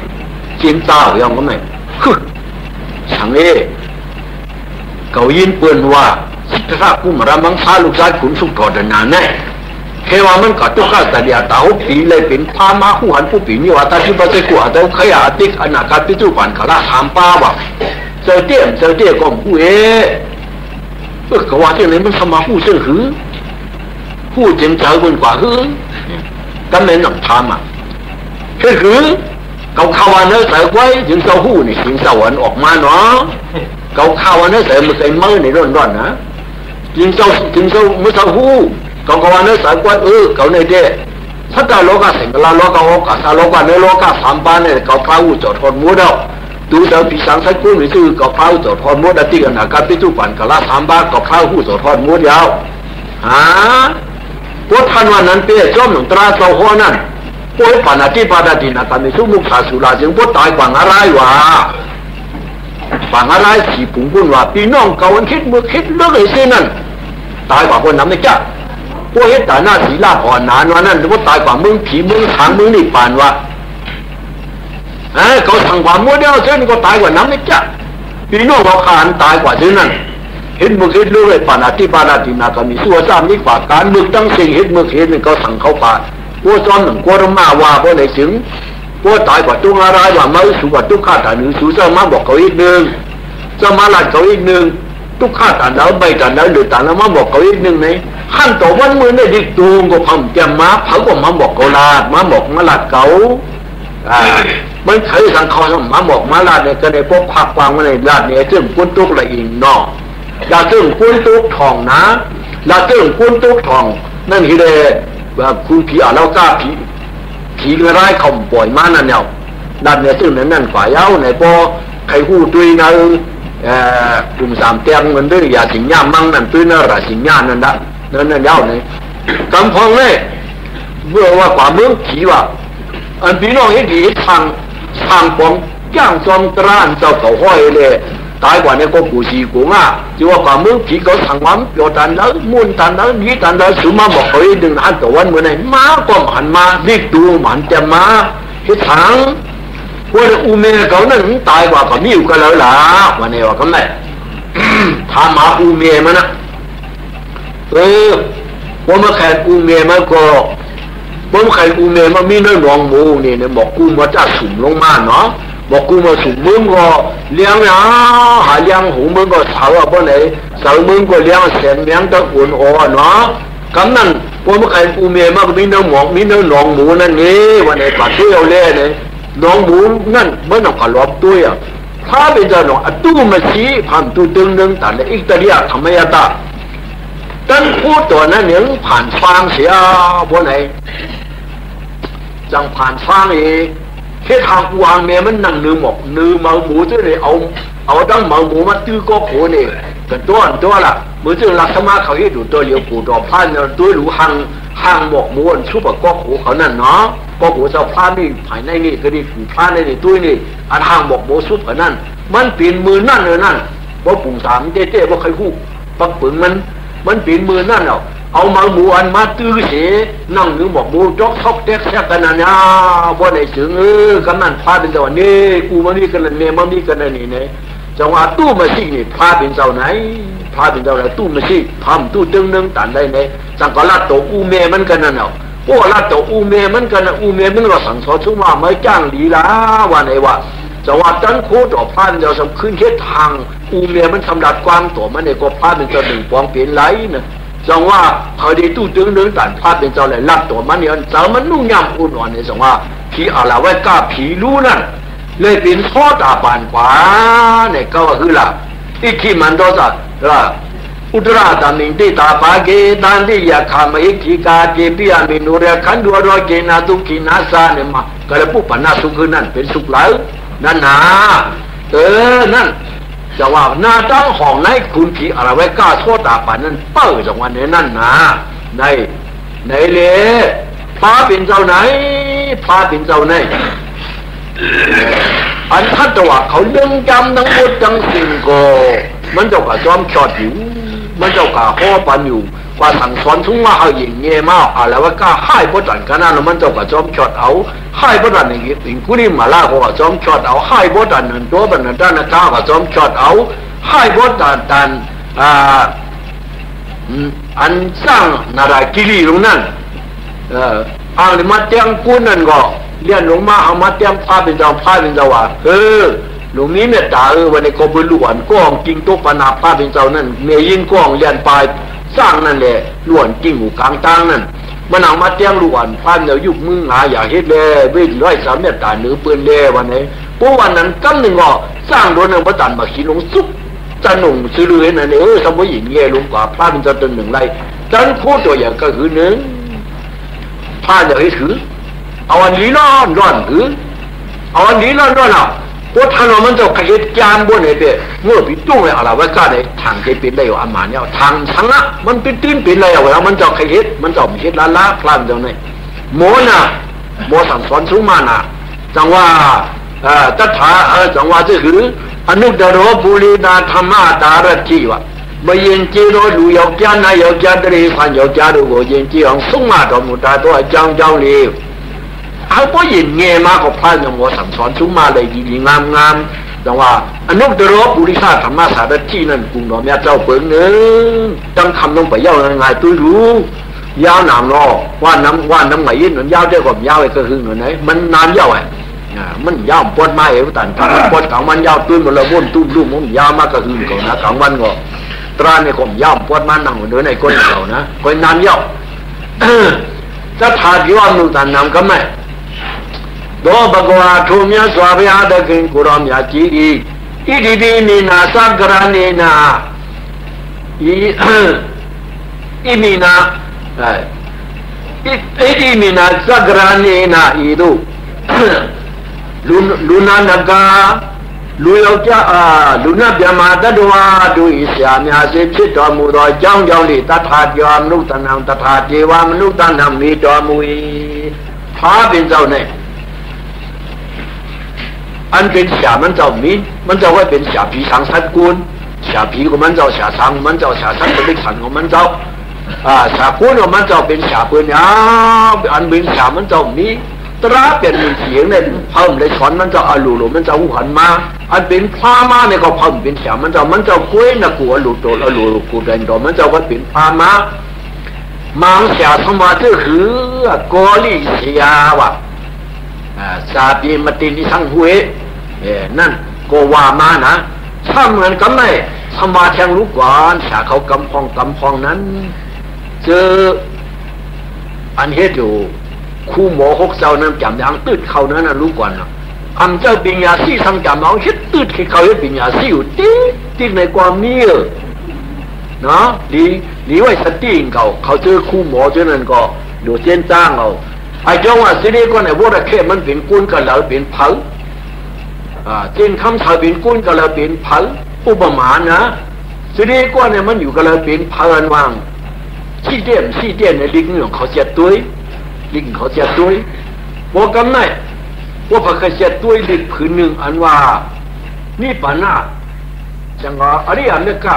จีนตาอย่างกันไหนสั่งเขายินเปือนว่าสิทธากุมรามังสาลูกชายขุนสุกถอดนานแน่แค่ว่ามันก็ต้องการแต่เดียตาหุบปีเลยเป็นพามาหูหันผู้ปีนี่ว่าตาที่ประเสริฐกว่าแต่ขยะติ๊กอนาคตพิจุปันขล่าถามป้าว่าเจอเตี้ยก็ผู้ก็ว่าเจ้าเนี่ยมันสมาผู้เชื่อหือผู้เจนเจอบนกว่าหือกันเลยหนังทำคือเขาข่าวเนื้อใส่ไว้ถึงเจ้าหู้นี่ถึงสวรรค์ออกมาเนาะเขาข่าวเนื้อใส่มันใส่มือในร้อนนะถึงเจ้ามือเจ้าหู้เขาข่าวเนื้อใส่ไว้เขาในเด้ถ้าการโลกาสิงห์ลาโลกาโอกาสาโลกาเนื้อโลกาสามปานเนี่ยเขาพาหูจอดทนมัวเดาดูเจ้าปีสังสัยกุ้งนี่คือเขาพาหูจอดทนมัวดติกันนะการพิจุปันกะลาสามบาทเขาพาหูจอดทนมัวยาวพวกท่านวันนั้นเปี้ยจอมหนุ่มตราเจ้าหัวนั่นพวกปานาติปาดาตินาตามิสุมุขสาสุราจึงพวกตายกว่าอะไรวะฝังอะไรสีผงพุ่นว่าพี่น้องเก่าวันคิดเมื่อคิดเลิกไอ้เส้นนั่นตายกว่าคนนั้นไม่จ้าพวกเฮ็ดแต่หน้าศีลาอ่อนนานวันนั้นพวกตายกว่ามึงผีมึงทางมึงนี่ปานวะเขาสั่งว่ามัวเดียวเส้นก็ตายกว่านั้นไม่จ้าพี่น้องเขาขานตายกว่าเส้นนั่นเห็นมึงคิดเลิกไอ้ปานาติปาดาตินาก็มีส่วนซ้ำนี่กว่าการมึงตั้งสิ่งเห็นมึงเห็นเขาสั่งเขาป่าพวกจอมหนึ่งกลัวมาว่าพวกไหนถึงพวกตายกว่าตุ้งอะไรว่าไม่สูกว่าตุ้งข้าแต่หนึ่งสูเจ้ามาบอกเขาอีกหนึ่งเจ้ามาหลัดเขาอีกหนึ่งตุ้งข้าแต่แล้วใบแต่แล้วหรือแต่แล้วมาบอกเขาอีกหนึ่งไหนขั้นต่อวันมือได้ดิตูงก็พังแกมมาเผาก็มาบอกเขาลาดมาบอกมาหลัดเขามันเคยสั่งเขามาบอกมาลาดเนี่ยก็ในพวกผักวางมาในลาดเนี่ยซึ่งกุ้นตุกละอิงนอลาซึ่งกุ้นตุกทองนะลาซึ่งกุ้นตุกทองนั่นคือเลยว่าคุณผีอ่ะแล้วกล้าผีกระไรข่มปล่อยมานั่นเนี่ยดันเนี่ยซึ่งนั่นฝ่ายเย้าในพอใครหูตุยนะกลุ่มสามเตียงมันด้วยยาสิงห์มั่งนั่นตุยน่ะราสิงห์นั่นนั่นเย้าเนี่ยกำพองเนี่ยเมื่อว่าความเมืองผีว่าอันพี่น้องเห็นผีทางปองย่างจอมตรานเจ้าเขาห้อยเลยตายกว่าเนี่ยก็กูสีกูง่าจีว่าความเมืองผีเขาสั่งมันโยตันแล้วมุ่นตันแล้วนี้ตันแล้วสือมาบอกเขาอีกดึงหันตัววันเมื่อไหร่มาก็หันมาดิกดูมันจะมาเฮ็ดทางว่าอุเมเขานั่นตายกว่าก็มีอยู่กันแล้วล่ะวันนี้ว่าก็ไม่ทำมาอุเมมันนะ ว่ามาแข่กูเมียมันก็ว่ามาแข่กูเมียมันมีเนื้อหนองหมูนี่เนี่ยบอกกูมาจะสุ่มลงมาเนาะบอกกูมาสุ่มมึงก็เลี้ยงนะหาเลี้ยงหูมึงก็เสาอ่ะเพราะไหนเสามึงก็เลี้ยงเสียงเลี้ยงตะอุ่นอ่อนเนาะกำนั้นว่ามาแข่กูเมียมันก็มีเนื้อหมอกมีเนื้อหนองหมูนั่นนี่วันไหนปัดเที่ยวเล่เนี่ยหนองหมูนั่นเมื่อหนองกระลอบตัวอ่ะถ้าเป็นเจ้าหนองตู้มาชี้ผ่านตู้ตึงนึงแต่ในอิตาลีทำไมอะตาตั้งพูดตัวนั้นเนี่ยผ่านฟังเสียพวกไหนจังผ่านฟังอีกแค่ทางวางเมียมันนั่งนือหมกนือเมาหมูที่เลยเอาตั้งเมาหมูมาตื้อก็โขนี่กันตัวละมือที่รักสมาเขาให้ดูตัวเลี้ยวปูดอกพันเนี่ยตัวหลูห่างหมกหมูอันชุบกับก็โขเขานั่นเนาะก็โขจะพานี่ภายในนี่ก็ดีผูพาในนี่ตุ้ยนี่อันห่างหมกหมูชุบกับนั่นมันเปลี่ยนมือนั่นเลยนั่นเพราะปุ่งสามเจ๊ว่าใครคู่ปักปึงมันเปลี่ยนมือนั่นเอามาหมูอันมาตื้อเสียนั่งนึกบอกหมูจอกซอกแตกแซ่กันนะเนี่ยบ่ได้ถึงกำนันพาเป็นเจ้านี่กูมันนี่กันเลยเนี่ยมันนี่กันนี่เนี่ยจังหวะตู้มาสินี่พาเป็นเจ้าไหนพาเป็นเจ้าไหนตู้มาสิพามตู้ตึงนึงตันได้เนี่ยจังก็ลาดตัวอูเมมันกันนั่นเอาโอ้ลาดตัวอูเมมันกันนะอูเมมันก็สั่งสอนชุ่มว่าไม่จ้างดีละว่าไหนวะจังหวะจันโคต่อพันเจ้าสำขึ้นแค่ทางอูเมมันทำดัดกว้างตัวมันเนี่ยก็พาเป็นเจ้าหนึ่งปองเปลี่ยนไหลนะจังว่าเขาได้ตู้ตึงนึงตันพาเป็นเจ้าเลยลัดตัวมันเนี่ยเจ้ามันนุ่งยำอุ่นอ่อนเนี่ยจังว่าผีอะไรไว้กล้าผีรู้นั่นเลยเป็นข้อตาปานขวาเนี่ยก็คือละอีกที่มันตัวสัตว์ละอุตราตามิงติตาปาเกตันติยาคามาอิกิกาเจปิยามินุเรขันดัวรอเกนาตุกินาซาเนี่ยมาก็เลยปุ๊บปนาสุขนั่นเป็นสุขแล้วนั่นนะนั่นจะว่าหน้าตั้งห้องไหนคุณผีอะไรไว้กล้าโทษตาปานนั้นเป้าจังวันนี้นั่นนะในเลยพาเป็นเจ้าไหนพาเป็นเจ้าไหนอันทัดตัวเขาเรื่องจำทั้งหมดทั้งสิ่งก็มันเจ้ากับจอมชอดอยู่มันเจ้ากับข้อปันอยู่กว่าสั่งสอนทุ่งว่าเอาอย่างเงี้ยมาอะไรว่าก็ให้พระจันทร์กันนั่นมันเจ้ากับจอมชอดเอาให้พระจันทร์อย่างงี้ถึงกุนี่มาล่าก็กับจอมชอดเอาให้พระจันทร์นั่นตัวบันนั้นด้านนั้นก้าวกับจอมชอดเอาให้พระจันทร์อันสร้างนารากิริตรงนั้นอันมาเตียงกูนั่นก็เลี้ยนลงมาเอามาเตียงพาเป็นเจ้าว่าหลวงนี้เนี่ยตาวันนี้ก็บรรลุอันก้องกิงตุกปนาพาเป็นเจ้านั่นเมยินก้องเลี้ยนปลายสร้างนั่นแหละล้วนกิ่งหูกลางตั้งนั่นมันเอามาเตียงล้วนพันเดี๋ยวยุบมึงหาอย่าเฮ็ดเลยเว้ยร้อยสามเมตรตาเนื้อปืนเลยวันนี้เพราะวันนั้นกำหนึ่งก็สร้างโดนหนึ่งประจันมาขีลงซุปจันหนุ่มซื้อเลยนั่นสมัยหญิงเงี้ยลงกว่าพาเป็นเจ้าตัวหนึ่งไรจันโคตัวอย่างก็คือหนึ่งพาอย่าให้ถือเอาอันนี้ร้อนคือเอาอันนี้ร้อนอ่ะพวกท่านมันจะขยันจานบนไหนเด้เมื่อพี่ตุ้งเลยอะไรไว้ก็ได้ทางจะเป็นได้อยู่อามาเนี่ยทางสังละมันเป็นตีนเป็นอะไรเอาแล้วมันจะขยันมันจะมีเหตุละพลานเจ้าเนี่ยโมน่ะโมสั่งสอนสูงมาน่ะจังว่าตัทธาจังว่าจะคืออนุตตรบุรีนาธรรมะตารจีวะบยินจีโรดูยกจานายกจานตรีพันยกจาดูโกยินจีของสูงมาตัวมุตาตัวจังเลยเอาพอยินเงี้ยมาก็พลาดอย่างว่าสั่งสอนชุ่มมาเลยดีงามแต่ว่าอนุตตรบุริษาธรรมะสารที่นั่นกรุงดอกแม่เจ้าเปิงเนื้อตั้งคำลงไปยาวยังไงตัวรู้ยาวหนามรอว่าน้ำไหลยินมันยาวเท่ากับยาวไอ้กระหึ่งหน่อยไหนมันนานยาวไอ้มันยาวปวดไม้เอวตันปวดกลางวันยาวตื้นมันละวนตุ้มลุ่มมันยาวมากกระหึ่งก่อนนะกลางวันก็ตราในผมยาวปวดมันนั่งเดินในก้นเขานะก้นนานยาวจะถาดยาวนุ่งตันน้ำก็ไม่โดบกวาทุมยสวาบิอาดกินกุรามยาจีอีอิดิบินีนาสักรานีนาอิมินาอิดิมินาสักรานีนาอีดูลุนานักาลุยเอาจ้าลุนาเบียมาตดวาดูอิสยามยาสิพิตอมูดอยจ้องจ้องลีตัทธาจามนุตนังตัทธาเจวามนุตนังมีตอมุยพาเป็นเจ้าเนี่ยอันเป็นเสียมันเจ้ามีมันเจ้าไว้เป็นเสียผีสังสัตกุลเสียผีของมันเจ้าเสียสังมันเจ้าเสียสัตเป็นสันของมันเจ้าเสียกุลของมันเจ้าเป็นเสียปืนอันเป็นเสียมันเจ้ามีตราเป็นเสียงเนี่ยเพิ่มเลยสอนมันเจ้าอลูมันเจ้าหันมาอันเป็นพามาเนี่ยก็เพิ่มเป็นเสียมันเจ้าคุยนะกูอลูโตอลูกูเดินดอมันเจ้าก็เป็นพามา忙下他妈这和国力下哇ซาบีมาตินที่ทั้งหวยนั่นก็ว่ามานะถ้าเหมือนกันไหมสมาเทียงรู้ก่อนชาเขากำพองนั้นเจออันเฮ็ดอยู่คู่หมอหกเจ้านั้นจำยังตืดเขานั้นรู้ก่อนนะคำเจ้าปิญญาสีทำจำน้องเฮ็ดตืดเขาเฮ็ดปิญญาสีอยู่ตีในความมีเนาะดีไว้สติเขาเจอคู่หมอเจอนั้นก็ดูเส้นจ้างเอาไอ้เจ้าว่าสิริก็ในวัวแค่มันเป็นกุ้นกับเราเป็นเผาเจนคำชาวเป็นกุ้นกับเราเป็นเผาอุปมานะสิริก็เนี่ยมันอยู่กับเราเป็นเผาอันวางขี้เด่นในลิงเนี่ยเขาเสียตัวลิงเขาเสียตัวพวกกันไหนพวกเขาเสียตัวลิงผืนหนึ่งอันว่านี่ปานาจังหวะอะไรอันนี้ก็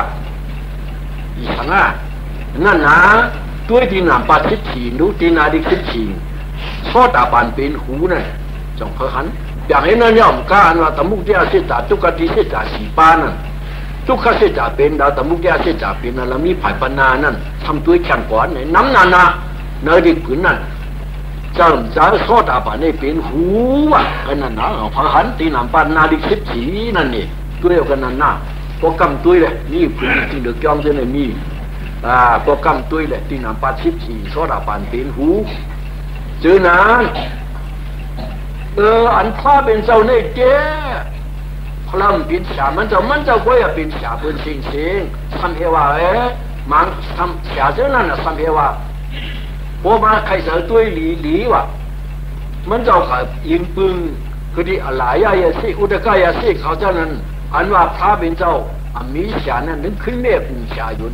อีสังอ่ะนั่นนะตัวที่นำปาทิชีนูที่นาดิคิชีชอตาปันเป็นหูเนี่ยจงเพอหันอย่างนี้นั่นย่อมการว่าตมุกเดียเสียจ่าทุกขติเสียจ่าสีปานั่นทุกขเสียจ่าเป็นดาวตมุกเดียเสียจ่าเป็นนั่นแล้วมีไผ่ปนานั่นทำตัวแข็งก่อนเนี่ยน้ำนานาเนื้อดิบผืนนั่นจำจ่าชอตาปันนี่เป็นหูอ่ะกันนั่นนะเพอหันที่นำปันนาดิคิชีนั่นนี่ตัวเดียวกันนั่นนะพวกกำตุ้ยเลยนี่ผืนที่เดือดจ้องเส้นเลยมีพวกกำตุ้ยเลยที่นำปันชิบชีชอตาปันเป็นหูเจอนั้นอันพ่อเป็นเจ้าเนี่ยเจ้พลังเป็นฉามันเจ้าก็อย่าเป็นฉาเป็นจริงทำเอว่ามันทำฉาเจ้านั่นนะทำเอว่าพอมาใครเสือตัวหลีว่ะมันเจ้าขับยิงปืนคือที่อะไรยาสิอุตกายาสิเขาเจ้านั้นอันว่าพระเป็นเจ้ามีฉานั้นนึกขึ้นเมฆฉายุน